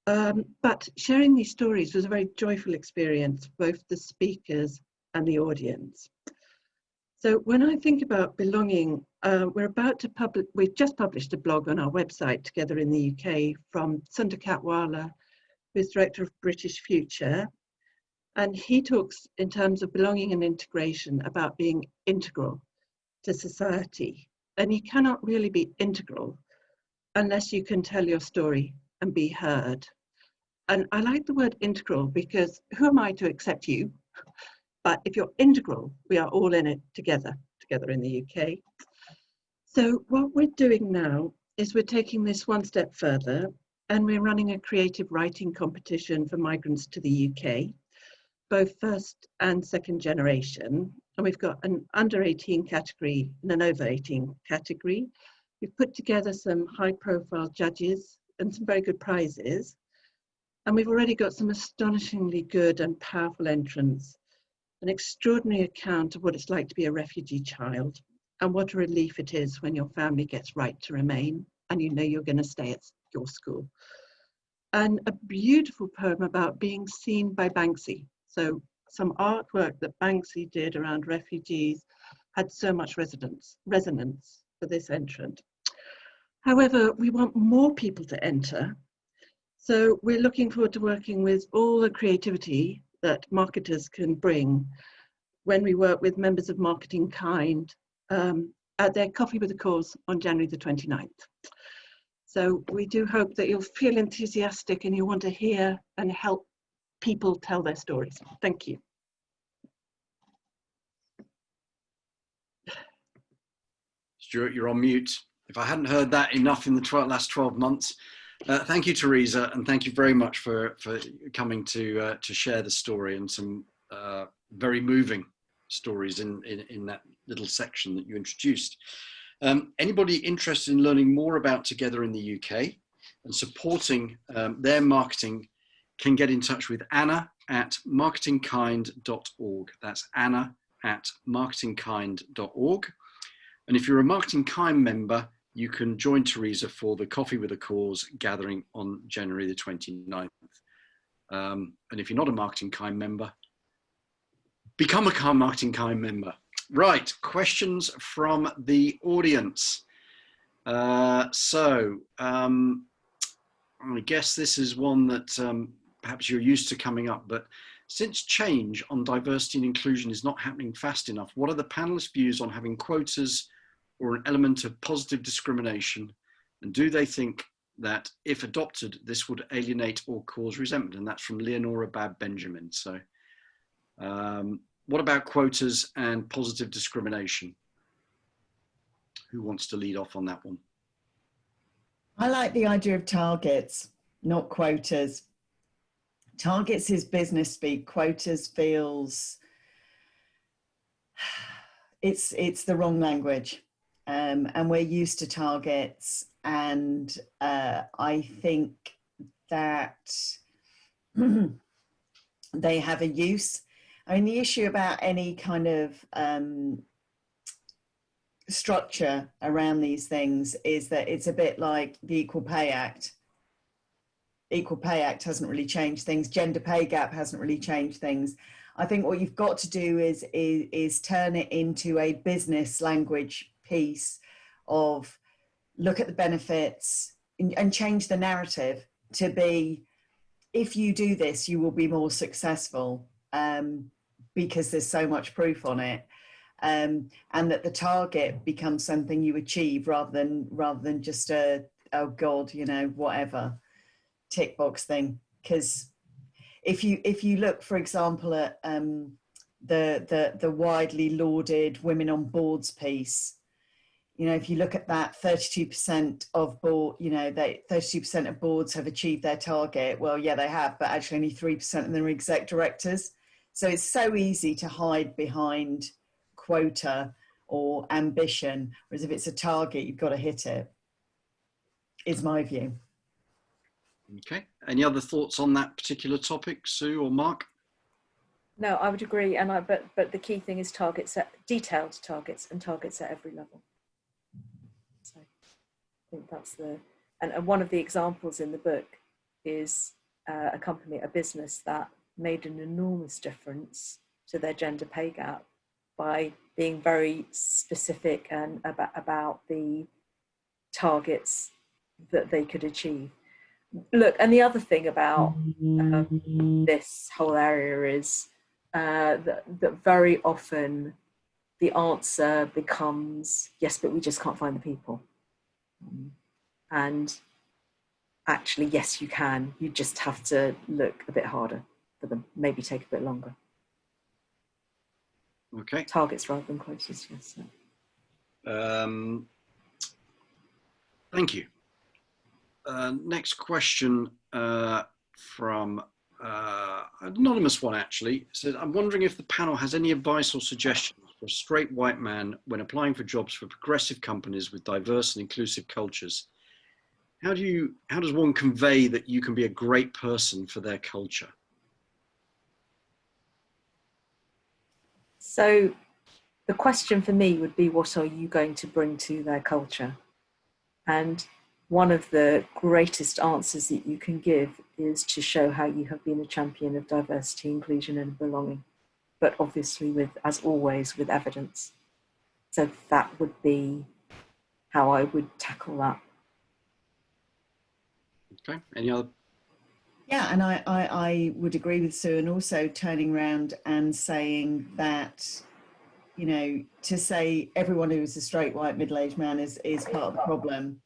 But sharing these stories was a very joyful experience for both the speakers and the audience. So when I think about belonging, we've just published a blog on our website, Together in the UK, from Sundar Katwala, who's director of British Future. And he talks in terms of belonging and integration about being integral to society. And you cannot really be integral unless you can tell your story and be heard. And I like the word integral because who am I to accept you? But if you're integral, we are all in it together in the UK. So what we're doing now is we're taking this one step further, and we're running a creative writing competition for migrants to the UK, both first and second generation. And we've got an under 18 category and an over 18 category. We've put together some high profile judges and some very good prizes. And we've already got some astonishingly good and powerful entrants, an extraordinary account of what it's like to be a refugee child and what a relief it is when your family gets right to remain and you know you're going to stay at your school. And a beautiful poem about being seen by Banksy. So some artwork that Banksy did around refugees had so much resonance for this entrant. However, we want more people to enter. So we're looking forward to working with all the creativity that marketers can bring when we work with members of Marketing Kind at their Coffee with a Cause on January the 29th. So we do hope that you'll feel enthusiastic and you want to hear and help people tell their stories. Thank you. Stuart, you're on mute. If I hadn't heard that enough in the last 12 months, thank you, Teresa, and thank you very much for coming to share the story and some very moving stories in that little section that you introduced. Anybody interested in learning more about Together in the UK and supporting their marketing can get in touch with Anna at marketingkind.org. That's Anna at marketingkind.org. And if you're a Marketing Kind member, you can join Teresa for the Coffee with a Cause gathering on January the 29th. And if you're not a Marketing Kind member, become a Marketing Kind member. Right, questions from the audience. I guess this is one that perhaps you're used to coming up, but since change on diversity and inclusion is not happening fast enough, what are the panelists' views on having quotas or an element of positive discrimination? And do they think that if adopted, this would alienate or cause resentment? And that's from Leonora Bab Benjamin. So what about quotas and positive discrimination? Who wants to lead off on that one? I like the idea of targets, not quotas. Targets is business speak. Quotas feels it's the wrong language, and we're used to targets. And I think that they have a use. I mean, the issue about any kind of structure around these things is that it's a bit like the Equal Pay Act. Equal Pay Act hasn't really changed things. Gender pay gap hasn't really changed things. I think what you've got to do is turn it into a business language piece of look at the benefits and change the narrative to be, if you do this, you will be more successful because there's so much proof on it. And that the target becomes something you achieve rather than just a, oh God, you know, whatever tick box thing. Because if you look, for example, at the widely lauded women on boards piece, you know, if you look at that, 32% of board, you know, 32% of boards have achieved their target. Well, yeah, they have, but actually only 3% of them are exec directors. So it's so easy to hide behind quota or ambition, whereas if it's a target, you've got to hit it, is my view. Okay. Any other thoughts on that particular topic, Sue or Mark? No, I would agree. And but the key thing is targets, detailed targets, and targets at every level. So I think that's and one of the examples in the book is a company, a business that made an enormous difference to their gender pay gap by being very specific and about the targets that they could achieve. Look, and the other thing about this whole area is that very often the answer becomes, yes, but we just can't find the people. And actually, yes, you can. You just have to look a bit harder for them, maybe take a bit longer. Okay. Targets rather than quotas, yes. Thank you. Next question from an anonymous one, actually. It says, I'm wondering if the panel has any advice or suggestions for a straight white man when applying for jobs for progressive companies with diverse and inclusive cultures. How does one convey that you can be a great person for their culture? So the question for me would be, what are you going to bring to their culture? And one of the greatest answers that you can give is to show how you have been a champion of diversity, inclusion, and belonging, but obviously with, as always, with evidence. So that would be how I would tackle that. Okay, any other? Yeah, and I would agree with Sue, and also turning around and saying that, you know, to say everyone who is a straight white middle-aged man is part of the problem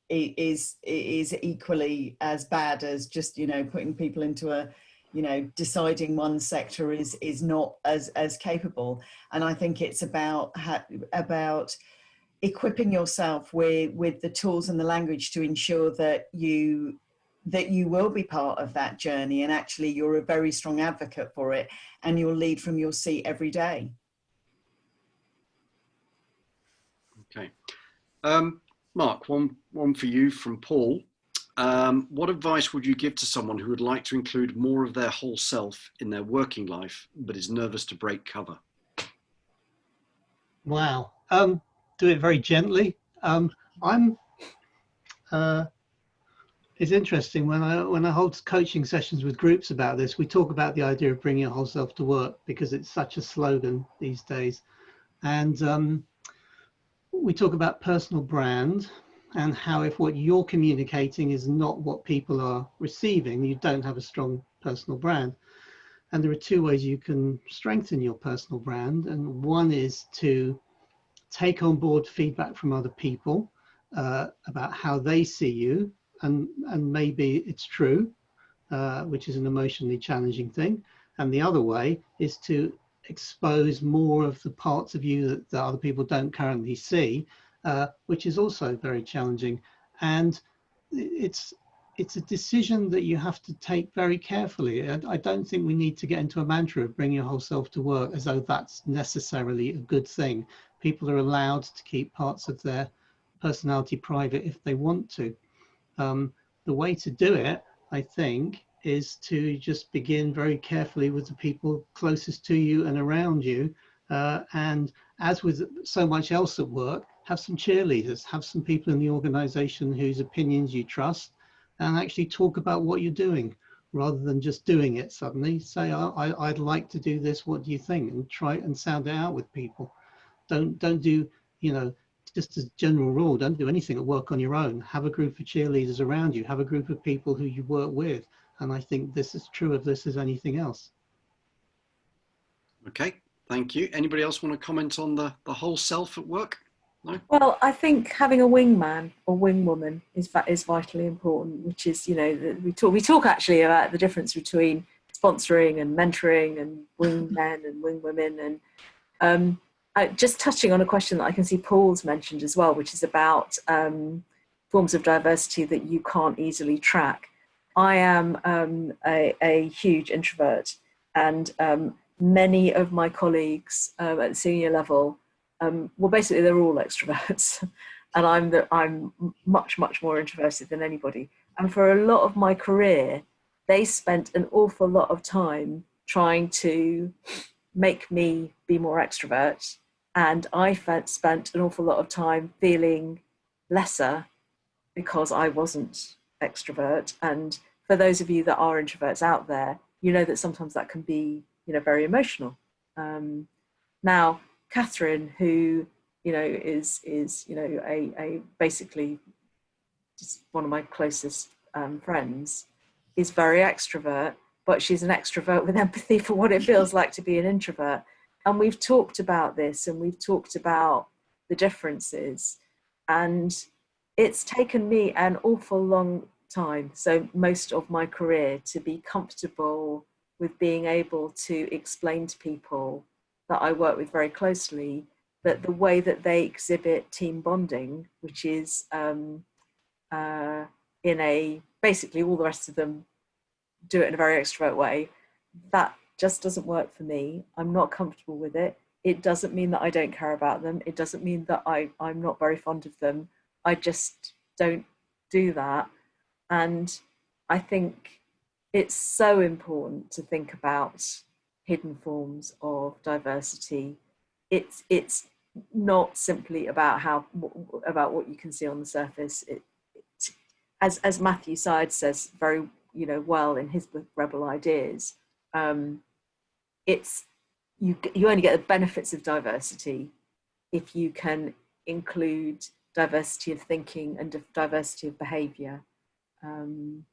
is equally as bad as just, you know, putting people into a, you know, deciding one sector is not as capable. And I think it's about equipping yourself with the tools and the language to ensure that you will be part of that journey, and actually you're a very strong advocate for it, and you'll lead from your seat every day. Okay. Mark, one for you from Paul. What advice would you give to someone who would like to include more of their whole self in their working life, but is nervous to break cover? Wow. Do it very gently. I'm It's interesting when I hold coaching sessions with groups about this, we talk about the idea of bringing your whole self to work because it's such a slogan these days. And we talk about personal brand and how if what you're communicating is not what people are receiving, you don't have a strong personal brand. And there are two ways you can strengthen your personal brand. And one is to take on board feedback from other people about how they see you. And maybe it's true, which is an emotionally challenging thing. And the other way is to expose more of the parts of you that other people don't currently see, which is also very challenging. And it's a decision that you have to take very carefully. I don't think we need to get into a mantra of bring your whole self to work as though that's necessarily a good thing. People are allowed to keep parts of their personality private if they want to. The way to do it, I think, is to just begin very carefully with the people closest to you and around you. And as with so much else at work, have some cheerleaders, have some people in the organization whose opinions you trust, and actually talk about what you're doing rather than just doing it suddenly. Say, I'd like to do this, what do you think? And try and sound it out with people. Don't do, just as a general rule, don't do anything at work on your own. Have a group of cheerleaders around you, have a group of people who you work with. And I think this is true of this as anything else. Okay, thank you. Anybody else want to comment on the whole self at work? No? Well, I think having a wingman or wingwoman is vitally important, which is, we talk actually about the difference between sponsoring and mentoring and wingmen and wingwomen. And just touching on a question that I can see Paul's mentioned as well, which is about forms of diversity that you can't easily track. I am a huge introvert, and many of my colleagues at the senior level, well, basically they're all extroverts, and I'm much more introverted than anybody. And for a lot of my career, they spent an awful lot of time trying to make me be more extrovert, and I spent an awful lot of time feeling lesser because I wasn't extrovert. And for those of you that are introverts out there, you know that sometimes that can be, very emotional. Now, Kathryn, who is a basically just one of my closest friends, is very extrovert, but she's an extrovert with empathy for what it feels like to be an introvert. And we've talked about this, and we've talked about the differences, and it's taken me an awful long time, so most of my career, to be comfortable with being able to explain to people that I work with very closely that the way that they exhibit team bonding, which is basically all the rest of them do it in a very extrovert way, that just doesn't work for me. I'm not comfortable with it. It doesn't mean that I don't care about them. It doesn't mean that I'm not very fond of them. I just don't do that. And I think it's so important to think about hidden forms of diversity. It's not simply about what you can see on the surface. As Matthew Syed says very well in his book Rebel Ideas, it's you only get the benefits of diversity if you can include diversity of thinking and diversity of behaviour. And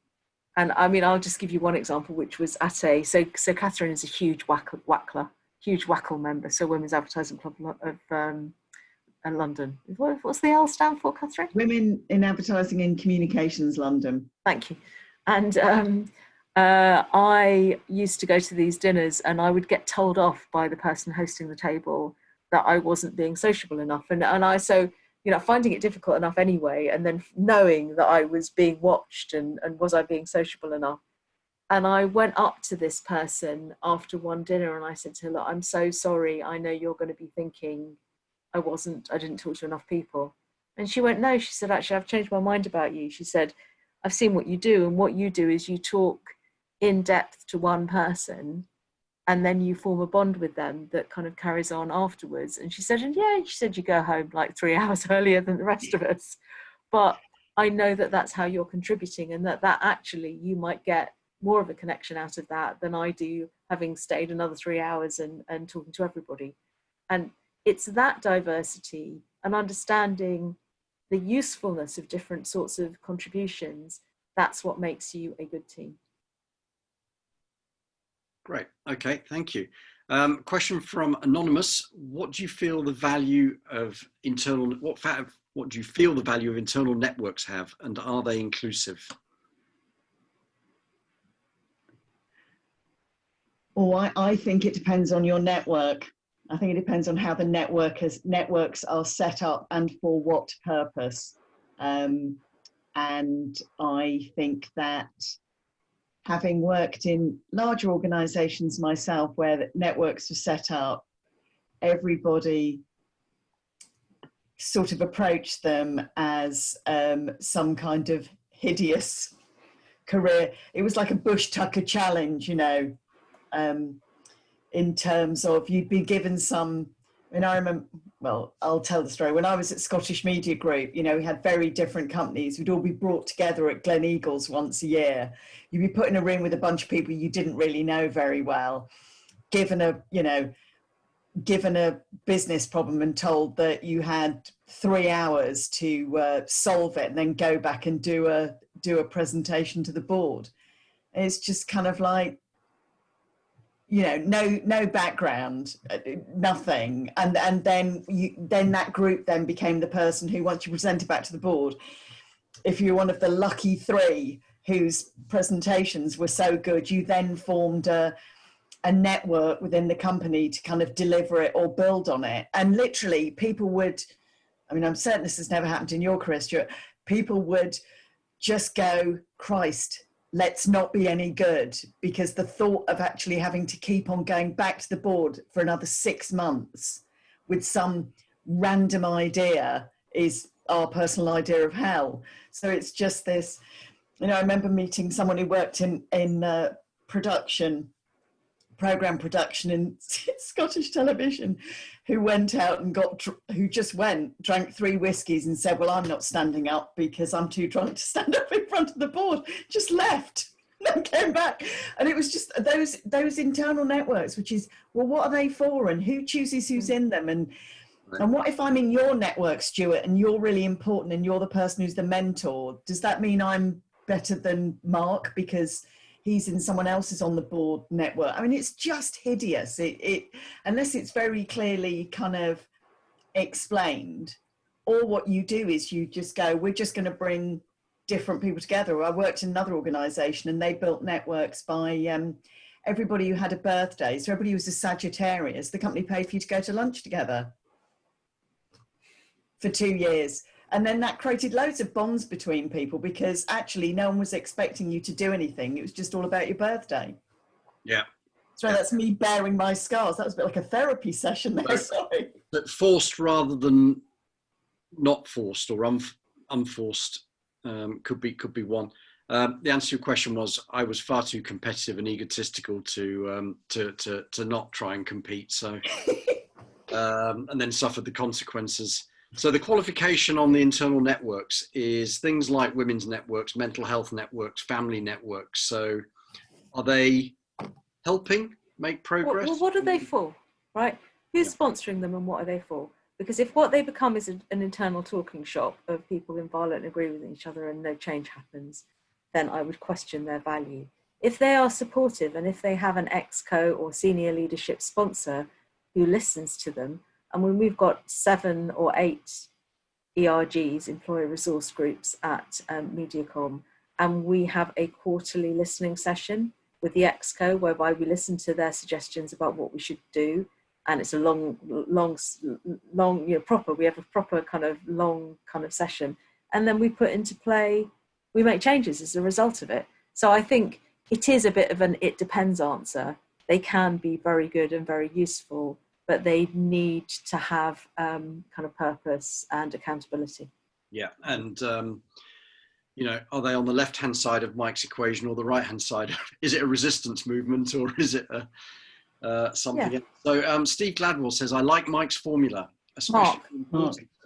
I mean, I'll just give you one example, which was at so Kathryn is a huge WACL member, so Women's Advertising Club of London. What's the L stand for, Kathryn? Women in Advertising and Communications London. Thank you. And I used to go to these dinners, and I would get told off by the person hosting the table that I wasn't being sociable enough, and finding it difficult enough anyway, and then knowing that I was being watched and was I being sociable enough. And I went up to this person after one dinner and I said to her, look, I'm so sorry. I know you're going to be thinking I didn't talk to enough people. And she went, no, she said, actually, I've changed my mind about you. She said, I've seen what you do, and what you do is you talk in depth to one person and then you form a bond with them that kind of carries on afterwards. And she said, you go home like 3 hours earlier than the rest of us. But I know that that's how you're contributing, and that actually you might get more of a connection out of that than I do having stayed another 3 hours and talking to everybody. And it's that diversity and understanding the usefulness of different sorts of contributions. That's what makes you a good team. Great. Okay, thank you. Question from Anonymous. What do you feel the value of internal, what do you feel the value of internal networks have, and are they inclusive? Oh, I think it depends on your network. I think it depends on how the networks are set up and for what purpose. And I think that having worked in larger organizations myself where the networks were set up, everybody sort of approached them as some kind of hideous career. It was like a Bush Tucker challenge, you know, in terms of you'd be given some, and I remember, well, I'll tell the story. When I was at Scottish Media Group, you know, we had very different companies. We'd all be brought together at Glen Eagles once a year. You'd be put in a room with a bunch of people you didn't really know very well, given a business problem and told that you had 3 hours to solve it and then go back and do a presentation to the board. And it's just kind of like, you know, no background, nothing, and then that group then became the person who, once you presented back to the board, if you're one of the lucky 3 whose presentations were so good, you then formed a network within the company to kind of deliver it or build on it. And literally people would, I mean, I'm certain this has never happened in your career, Stuart, people would just go, Christ, let's not be any good, because the thought of actually having to keep on going back to the board for another 6 months with some random idea is our personal idea of hell. So it's just this, you know, I remember meeting someone who worked in program production in Scottish television, who went out and drank 3 whiskies and said, well, I'm not standing up because I'm too drunk to stand up in front of the board. Just left, then came back. And it was just those internal networks, which is, well, what are they for, and who chooses who's in them? And what if I'm in your network, Stuart, and you're really important and you're the person who's the mentor? Does that mean I'm better than Mark because he's in someone else's on the board network? I mean, it's just hideous. It unless it's very clearly kind of explained, or what you do is you just go, we're just going to bring different people together. I worked in another organization and they built networks by everybody who had a birthday. So everybody who was a Sagittarius, the company paid for you to go to lunch together for 2 years. And then that created loads of bonds between people, because actually no one was expecting you to do anything. It was just all about your birthday. Yeah. So that's me bearing my scars. That was a bit like a therapy session there, sorry. But forced rather than not forced, or unforced could be one. The answer to your question was, I was far too competitive and egotistical to not try and compete. So, and then suffered the consequences. So the qualification on the internal networks is things like women's networks, mental health networks, family networks. So are they helping make progress? Well, what are they for, right? Who's sponsoring them and what are they for? Because if what they become is an internal talking shop of people in violent agree with each other and no change happens, then I would question their value. If they are supportive and if they have an exco or senior leadership sponsor who listens to them, and when we've got 7 or 8 ERGs, employer resource groups at Mediacom, and we have a quarterly listening session with the exco whereby we listen to their suggestions about what we should do, and it's a long, you know, proper. We have a proper kind of long kind of session, and then we put into play. We make changes as a result of it. So I think it is a bit of an "it depends" answer. They can be very good and very useful, but they need to have kind of purpose and accountability. Yeah, and you know, are they on the left-hand side of Mike's equation or the right-hand side? Is it a resistance movement or is it something else? So Steve Gladwell says, I like Mike's formula, especially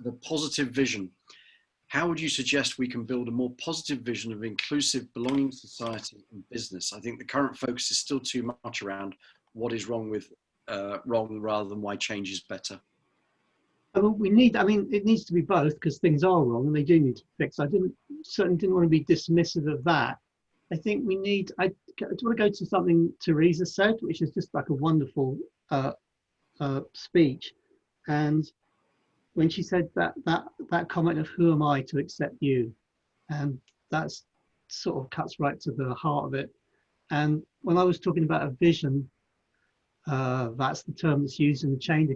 the positive vision. how would you suggest we can build a more positive vision of inclusive, belonging society and business? I think the current focus is still too much around what is wrong with wrong rather than why change is better. Well, it needs to be both, because things are wrong and they do need to be fixed. I certainly didn't want to be dismissive of that. I think I want to go to something Teresa said, which is just like a wonderful speech. And when she said that comment of "who am I to accept you," and that's sort of cuts right to the heart of it. And when I was talking about a vision, that's the term that's used in the change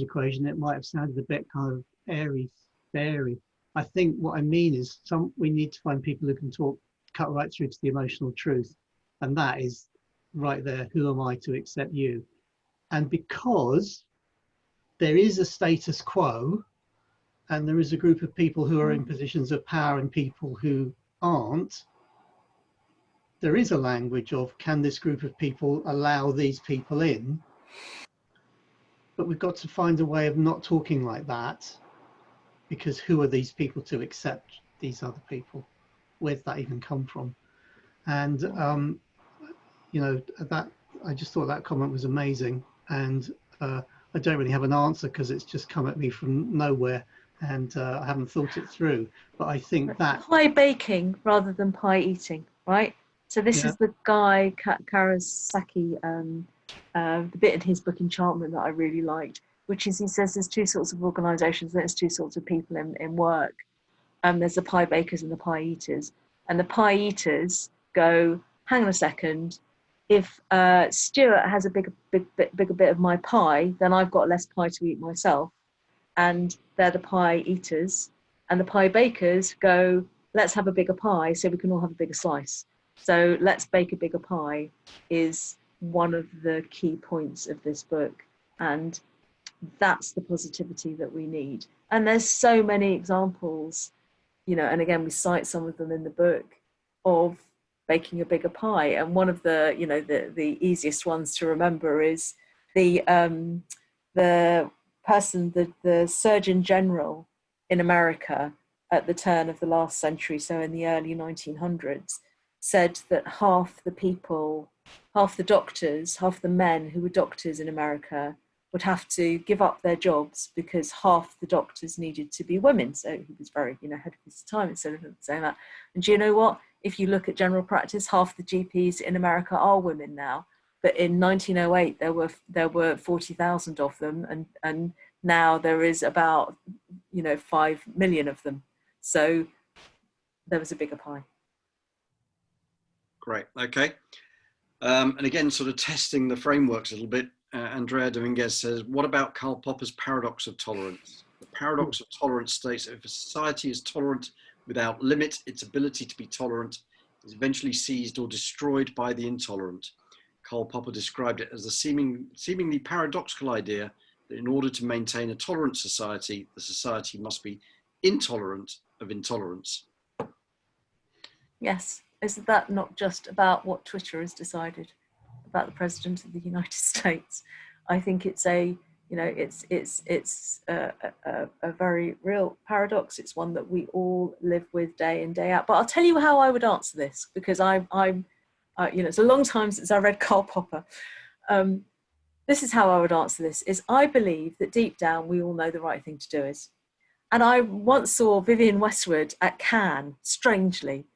equation. It might have sounded a bit kind of airy. I think what I mean is we need to find people who can cut right through to the emotional truth, and that is right there. Who am I to accept you? And because there is a status quo, and there is a group of people who are in positions of power and people who aren't, there is a language of, can this group of people allow these people in? But we've got to find a way of not talking like that, because who are these people to accept these other people? Where did that even come from? And that I just thought that comment was amazing. And I don't really have an answer because it's just come at me from nowhere, and I haven't thought it through. But I think that pie baking rather than pie eating, right? So this is the guy Karasaki, the bit in his book Enchantment that I really liked, which is he says there's two sorts of organisations, there's two sorts of people in work. There's the pie bakers and the pie eaters, and the pie eaters go, hang on a second, if Stuart has a bigger bit of my pie, then I've got less pie to eat myself. And they're the pie eaters. And the pie bakers go, let's have a bigger pie so we can all have a bigger slice. So let's bake a bigger pie is one of the key points of this book. And that's the positivity that we need. And there's so many examples, and again, we cite some of them in the book of baking a bigger pie. And one of the, the easiest ones to remember is the Surgeon General in America at the turn of the last century, so in the early 1900s, said that half the doctors, half the men who were doctors in America would have to give up their jobs because half the doctors needed to be women. So he was very, ahead of his time instead of saying that. And do you know what? If you look at general practice, half the GPs in America are women now. But in 1908, there were 40,000 of them, and now there is about 5 million of them. So there was a bigger pie. Great. Okay. And again, sort of testing the frameworks a little bit. Andrea Dominguez says, what about Karl Popper's paradox of tolerance? The paradox of tolerance states that if a society is tolerant without limit, its ability to be tolerant is eventually seized or destroyed by the intolerant. Karl Popper described it as the seemingly paradoxical idea that in order to maintain a tolerant society, the society must be intolerant of intolerance. Yes. Is that not just about what Twitter has decided about the President of the United States? I think it's a very real paradox. It's one that we all live with day in, day out. But I'll tell you how I would answer this, because it's a long time since I read Karl Popper. This is how I would answer this, is I believe that deep down we all know the right thing to do is. And I once saw Vivienne Westwood at Cannes, strangely,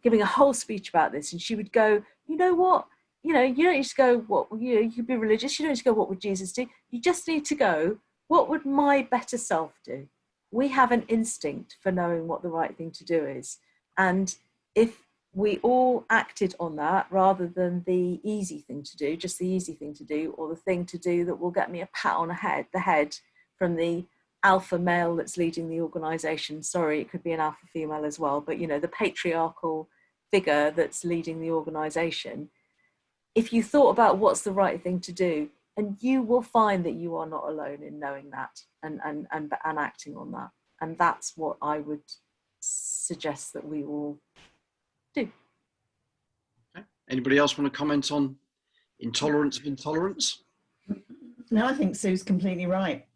giving a whole speech about this, and she would go, you know what, you don't need to go, you could be religious, you don't need to go, what would Jesus do? You just need to go, what would my better self do? We have an instinct for knowing what the right thing to do is. And if we all acted on that rather than the easy thing to do, just the easy thing to do, or the thing to do that will get me a pat on the head from the alpha male that's leading the organization. Sorry, it could be an alpha female as well, but the patriarchal figure that's leading the organization. If you thought about what's the right thing to do, and you will find that you are not alone in knowing that and acting on that. And that's what I would suggest that we all do. Okay. Anybody else want to comment on intolerance of intolerance? No, I think Sue's completely right.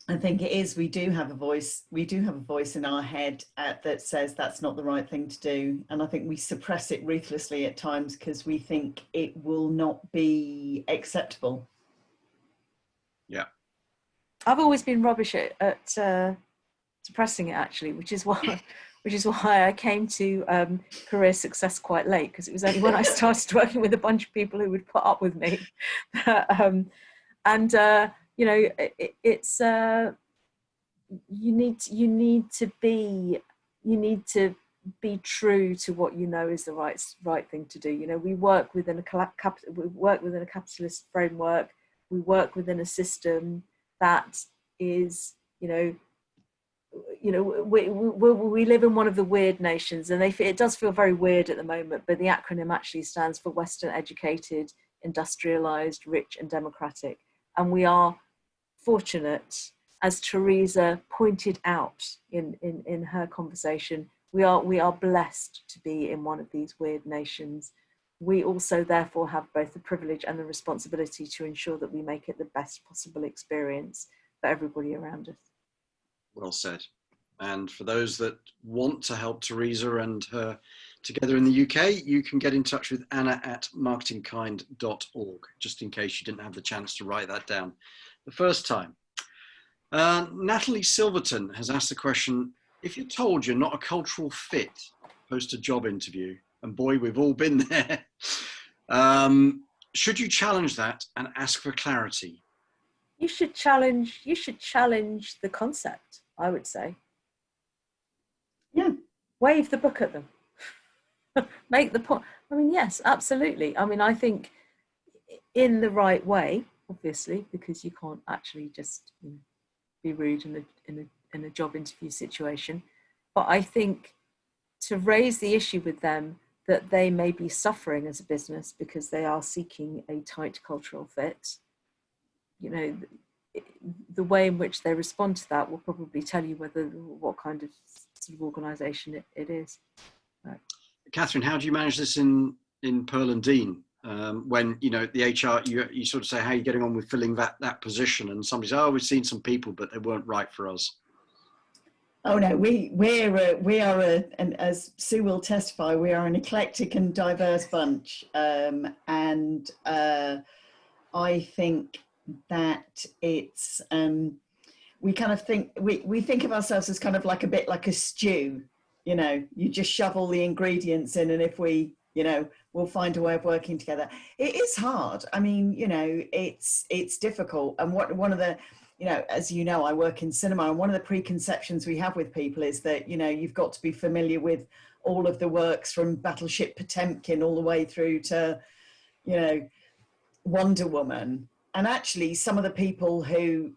I think it is. We do have a voice. We do have a voice in our head that says that's not the right thing to do, and I think we suppress it ruthlessly at times because we think it will not be acceptable. Yeah, I've always been rubbish at suppressing it, actually, which is why I came to career success quite late, because it was only when I started working with a bunch of people who would put up with me. You know, it's you need to be true to what you know is the right thing to do. You know, we work within a capitalist framework. We work within a system that is, we live in one of the weird nations, and it does feel very weird at the moment, but the acronym actually stands for Western educated, industrialized, rich and democratic. And we are fortunate, as Teresa pointed out in her conversation, we are blessed to be in one of these weird nations. We also therefore have both the privilege and the responsibility to ensure that we make it the best possible experience for everybody around us. well said. And for those that want to help Teresa and her together in the UK, you can get in touch with Anna at marketingkind.org, just in case you didn't have the chance to write that down the first time. Natalie Silverton has asked the question, if you're told you're not a cultural fit post a job interview, and boy, we've all been there, should you challenge that and ask for clarity? You should challenge the concept, I would say. Yeah. Wave the book at them. Make the point. I mean, yes, absolutely. I mean, I think in the right way, obviously, because you can't actually just be rude in a job interview situation. But I think to raise the issue with them that they may be suffering as a business because they are seeking a tight cultural fit, the way in which they respond to that will probably tell you what kind of sort of organisation it is. Right. Kathryn, how do you manage this in Pearl and Dean? When the HR, you sort of say, how are you getting on with filling that position, and somebody says, oh, we've seen some people but they weren't right for us? Oh no, we are and as Sue will testify, we are an eclectic and diverse bunch, and I think that it's we kind of think we think of ourselves as kind of like a bit like a stew. You just shove all the ingredients in, and if we'll find a way of working together. It is hard. I mean, it's difficult. And one of the, as you know, I work in cinema, and one of the preconceptions we have with people is that, you've got to be familiar with all of the works from Battleship Potemkin all the way through to, Wonder Woman. And actually, some of the people who,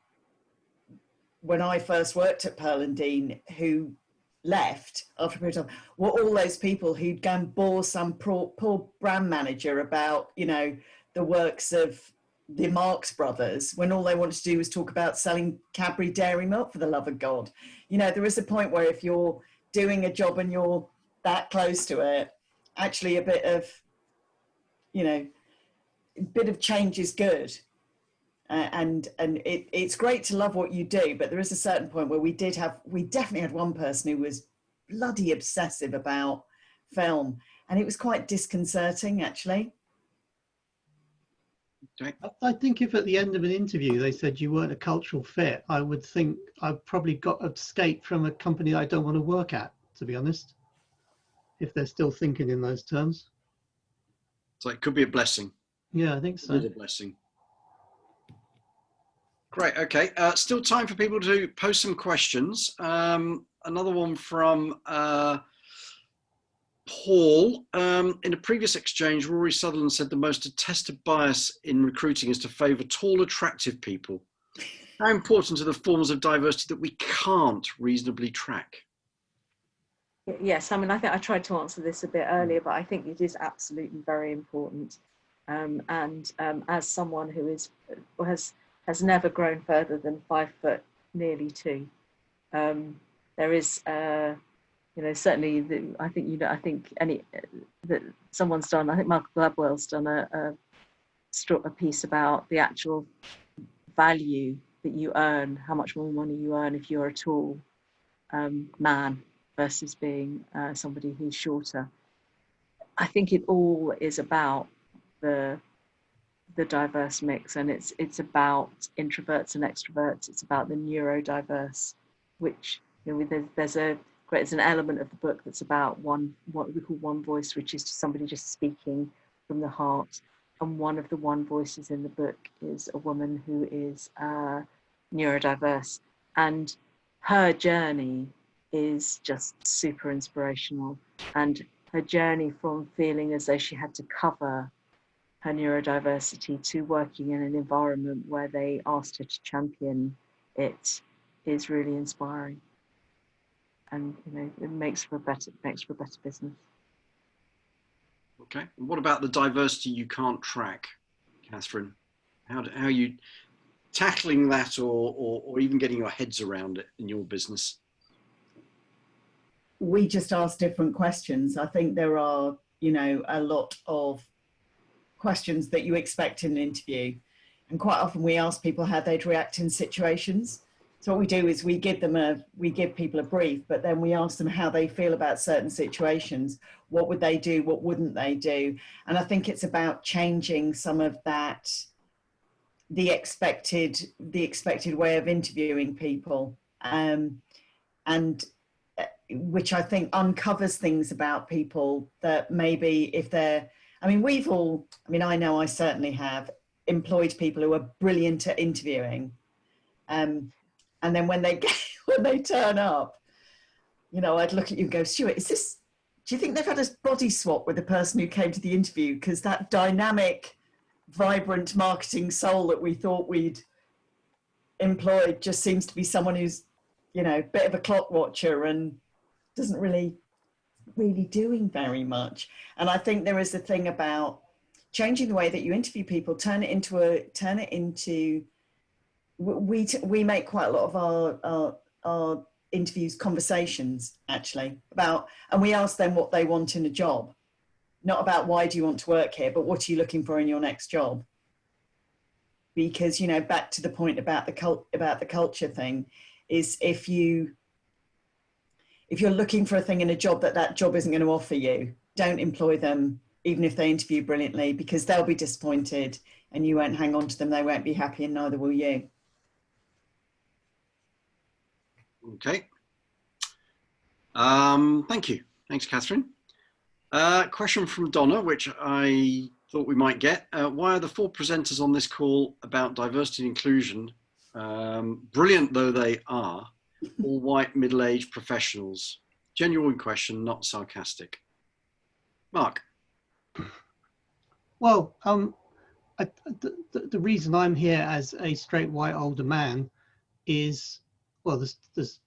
when I first worked at Pearl and Dean, who left after a period of time, were all those people who'd go and bore some poor brand manager about, the works of the Marx Brothers, when all they wanted to do was talk about selling Cadbury Dairy Milk, for the love of God. There is a point where if you're doing a job and you're that close to it, actually a bit of change is good. And it's great to love what you do, but there is a certain point where we definitely had one person who was bloody obsessive about film, and it was quite disconcerting, actually. I think if at the end of an interview they said you weren't a cultural fit, I would think I've probably got escaped from a company I don't want to work at, to be honest, if they're still thinking in those terms. So it could be a blessing. Yeah, I think so. It is a blessing. Great. Okay. Still time for people to post some questions. Another one from Paul. In a previous exchange, Rory Sutherland said the most detested bias in recruiting is to favour tall, attractive people. How important are the forms of diversity that we can't reasonably track? Yes, I mean, I think I tried to answer this a bit earlier, but I think it is absolutely very important. As someone who has never grown further than 5 foot, nearly 2. There is, certainly. I think that someone's done. I think Michael Gladwell's done a piece about the actual value that you earn, how much more money you earn if you're a tall man versus being somebody who's shorter. I think it all is about the diverse mix, and it's about introverts and extroverts. It's about the neurodiverse, which, you know, there's an element of the book that's about what we call one voice, which is somebody just speaking from the heart. And one of the one voices in the book is a woman who is neurodiverse, and her journey is just super inspirational. And her journey from feeling as though she had to cover her neurodiversity to working in an environment where they asked her to champion it is really inspiring. And, you know, it makes for a better business. Okay. And what about the diversity you can't track, Kathryn? How are you tackling that, or even getting your heads around it in your business? We just ask different questions. I think there are, you know, a lot of questions that you expect in an interview, and quite often we ask people how they'd react in situations. So what we do is we give people a brief, but then we ask them how they feel about certain situations. What would they do? What wouldn't they do? And I think it's about changing some of that, the expected way of interviewing people, and which I think uncovers things about people that maybe if they're, I know I certainly have employed people who are brilliant at interviewing, and then when they turn up, you know, I'd look at you and go, Stuart, do you think they've had a body swap with the person who came to the interview? Because that dynamic, vibrant marketing soul that we thought we'd employed just seems to be someone who's, you know, a bit of a clock watcher and doesn't really doing very much. And I think there is a thing about changing the way that you interview people, we make quite a lot of our interviews conversations, actually, and we ask them what they want in a job, not about why do you want to work here, but what are you looking for in your next job? Because, you know, back to the point about the culture thing, is if you're looking for a thing in a job that job isn't going to offer you, don't employ them, even if they interview brilliantly, because they'll be disappointed and you won't hang on to them. They won't be happy, and neither will you. Okay. Thank you. Thanks, Kathryn. Question from Donna, which I thought we might get. Why are the 4 presenters on this call about diversity and inclusion, brilliant though they are, all white middle-aged professionals? Genuine question, not sarcastic. Mark. Well, the reason I'm here as a straight white older man is, well, there's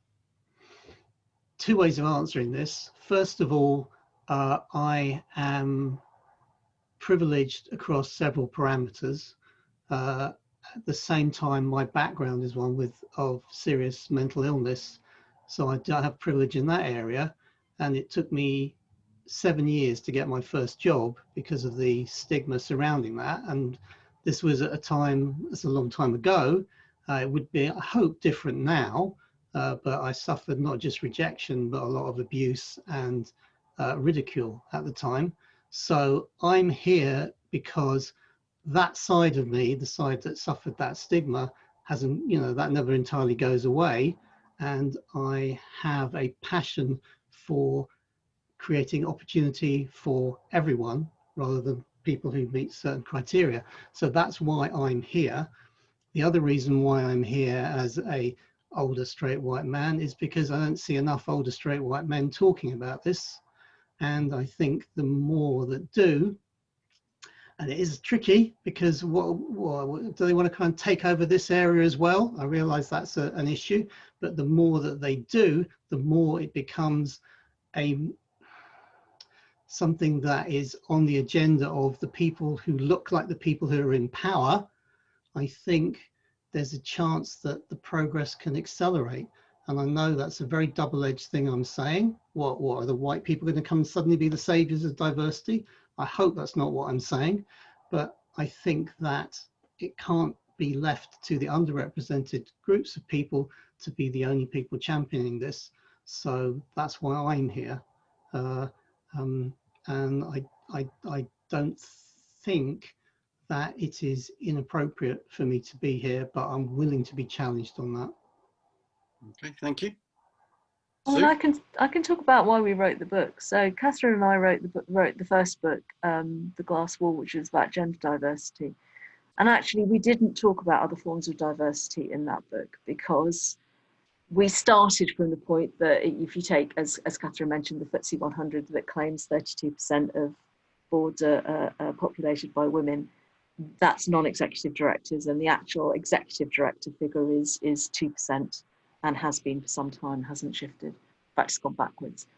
2 ways of answering this. First of all, I am privileged across several parameters. At the same time, my background is one of serious mental illness, so I do have privilege in that area. And it took me 7 years to get my first job because of the stigma surrounding that. And this was at a time, it's a long time ago. It would be, I hope, different now, but I suffered not just rejection, but a lot of abuse and ridicule at the time. So I'm here because that side of me, the side that suffered that stigma, hasn't, you know, that never entirely goes away. And I have a passion for creating opportunity for everyone rather than people who meet certain criteria. So that's why I'm here. The other reason why I'm here as a older straight white man is because I don't see enough older straight white men talking about this. And I think the more that do, and it is tricky because what do they want to kind of take over this area as well? I realize that's an issue, but the more that they do, the more it becomes something that is on the agenda of the people who look like the people who are in power. I think there's a chance that the progress can accelerate. And I know that's a very double-edged thing I'm saying. What are the white people going to come and suddenly be the saviors of diversity? I hope that's not what I'm saying, but I think that it can't be left to the underrepresented groups of people to be the only people championing this. So that's why I'm here. And I don't think that it is inappropriate for me to be here, but I'm willing to be challenged on that. Okay, thank you. Well, I can talk about why we wrote the book. So Kathryn and I wrote the first book, The Glass Wall, which was about gender diversity. And actually, we didn't talk about other forms of diversity in that book because we started from the point that if you take, as Kathryn mentioned, the FTSE 100 that claims 32% of boards are populated by women, that's non-executive directors, and the actual executive director figure is 2% and has been for some time, hasn't shifted. In fact, it's gone backwards.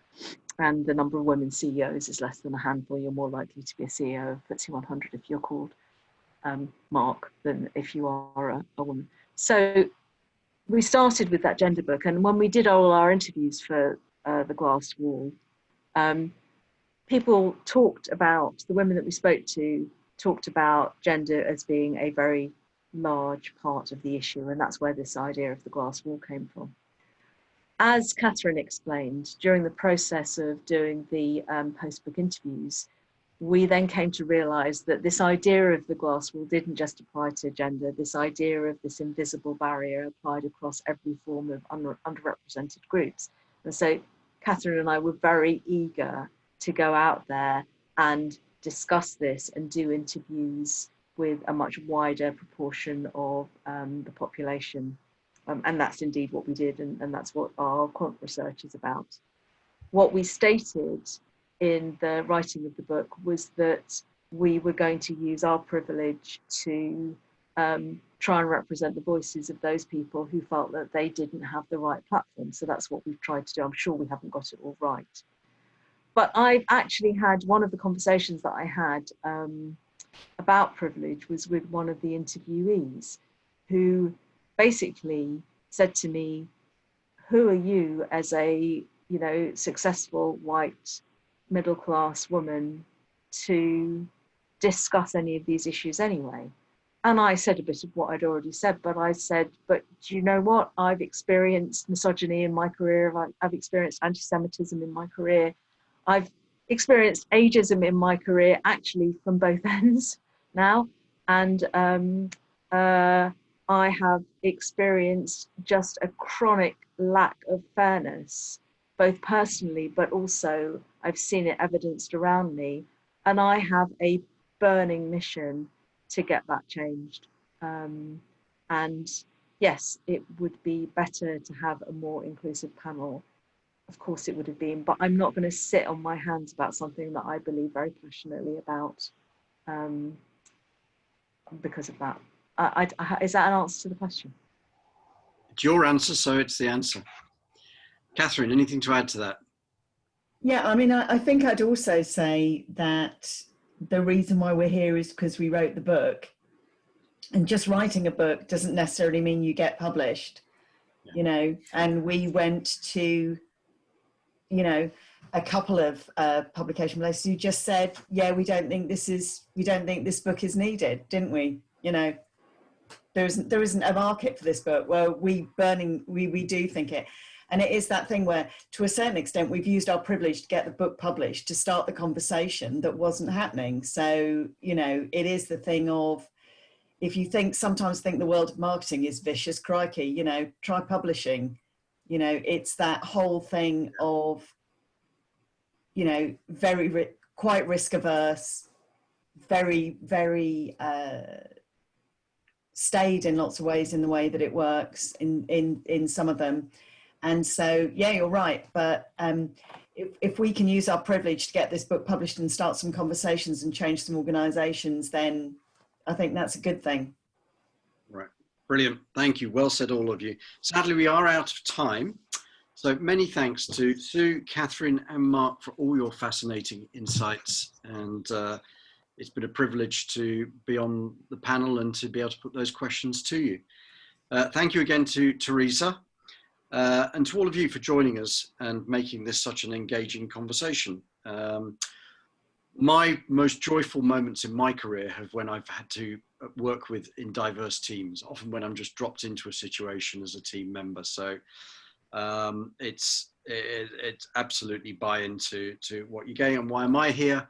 And the number of women CEOs is less than a handful. You're more likely to be a CEO of FTSE 100 if you're called Mark than if you are a woman. So we started with that gender book, and when we did all our interviews for The Glass Wall, people talked about, the women that we spoke to talked about gender as being a very large part of the issue, and that's where this idea of the glass wall came from. As Kathryn explained, during the process of doing the post-book interviews, we then came to realise that this idea of the glass wall didn't just apply to gender. This idea of this invisible barrier applied across every form of underrepresented groups. And so Kathryn and I were very eager to go out there and discuss this and do interviews with a much wider proportion of the population. And that's indeed what we did, and that's what our quant research is about. What we stated in the writing of the book was that we were going to use our privilege to try and represent the voices of those people who felt that they didn't have the right platform. So that's what we've tried to do. I'm sure we haven't got it all right. But I've actually had, one of the conversations that I had about privilege was with one of the interviewees who basically said to me, who are you as a, you know, successful white middle-class woman to discuss any of these issues anyway? And I said a bit of what I'd already said, but I said, but do you know what? I've experienced misogyny in my career. I've experienced anti-Semitism in my career. I've experienced ageism in my career, actually from both ends now. And I have experienced just a chronic lack of fairness, both personally, but also I've seen it evidenced around me. And I have a burning mission to get that changed. And yes, it would be better to have a more inclusive panel. Of course it would have been, but I'm not going to sit on my hands about something that I believe very passionately about because of that. Is that an answer to the question? It's your answer, so it's the answer. Kathryn, anything to add to that? Yeah, I mean, I think I'd also say that the reason why we're here is because we wrote the book, and just writing a book doesn't necessarily mean you get published, you know, and we went to, you know, a couple of publication places who just said, yeah, we don't think this book is needed, didn't we? You know, there isn't a market for this book. Well, we do think it. And it is that thing where, to a certain extent, we've used our privilege to get the book published, to start the conversation that wasn't happening. So, you know, it is the thing of, if you sometimes think the world of marketing is vicious, crikey, you know, try publishing. You know, it's that whole thing of, you know, quite risk averse, very, very staid in lots of ways in the way that it works in some of them. And so, yeah, you're right. But if we can use our privilege to get this book published and start some conversations and change some organisations, then I think that's a good thing. Right. Brilliant. Thank you. Well said, all of you. Sadly, we are out of time. So many thanks to Sue, Kathryn and Mark for all your fascinating insights. And it's been a privilege to be on the panel and to be able to put those questions to you. Thank you again to Teresa. And to all of you for joining us and making this such an engaging conversation. my most joyful moments in my career have when I've had to work with in diverse teams, often when I'm just dropped into a situation as a team member. So it's absolutely buy into what you're getting. And why am I here?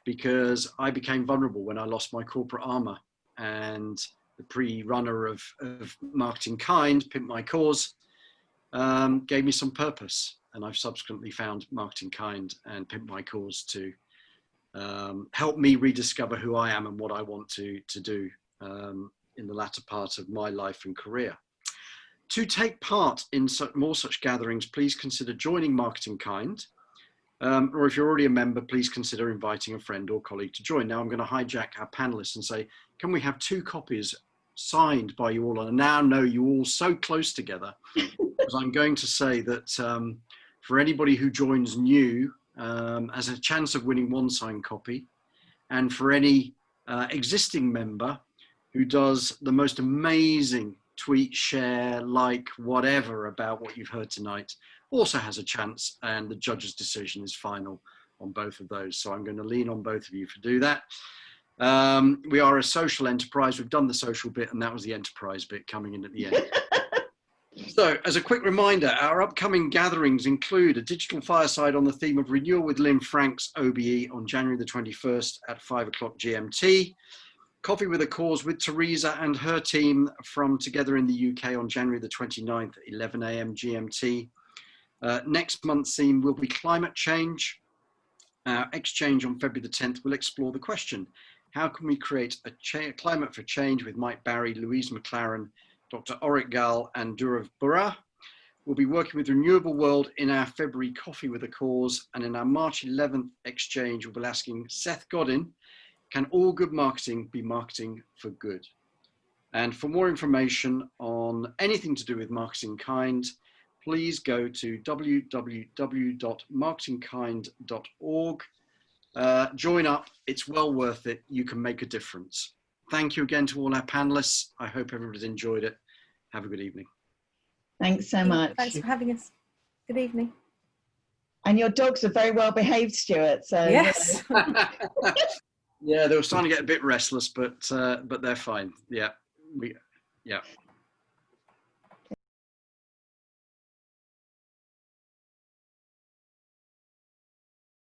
Because I became vulnerable when I lost my corporate armor, and the pre-runner of Marketing Kind, Pimp My Cause, gave me some purpose. And I've subsequently found Marketing Kind and Pimp My Cause to help me rediscover who I am and what I want to do in the latter part of my life and career. To take part in more such gatherings, please consider joining Marketing Kind. Or if you're already a member, please consider inviting a friend or colleague to join. Now I'm going to hijack our panelists and say, can we have 2 copies signed by you all? And I now know you all so close together, because I'm going to say that for anybody who joins new, as a chance of winning 1 signed copy, and for any existing member who does the most amazing tweet, share, like, whatever about what you've heard tonight, also has a chance, and the judge's decision is final on both of those. So I'm going to lean on both of you to do that. We are a social enterprise. We've done the social bit, and that was the enterprise bit coming in at the end. So as a quick reminder, our upcoming gatherings include a digital fireside on the theme of renewal with Lynn Frank's OBE on January the 21st at 5 o'clock GMT. Coffee with a Cause with Teresa and her team from Together in the UK on January the 29th at 11 AM GMT. Next month's theme will be climate change. Our xChange on February the 10th will explore the question, how can we create a climate for change with Mike Barry, Louise McLaren, Dr. Orit Gal and Durav Bura. We'll be working with Renewable World in our February Coffee with a Cause, and in our March 11th xChange, we'll be asking Seth Godin, can all good marketing be marketing for good? And for more information on anything to do with Marketing Kind, please go to www.marketingkind.org. Join up, it's well worth it. You can make a difference. Thank you again to all our panelists. I hope everybody's enjoyed it. Have a good evening. Thanks so much. Thanks for having us. Good evening. And your dogs are very well behaved, Stuart. So yes. Yeah, they were starting to get a bit restless, but they're fine. Yeah, yeah.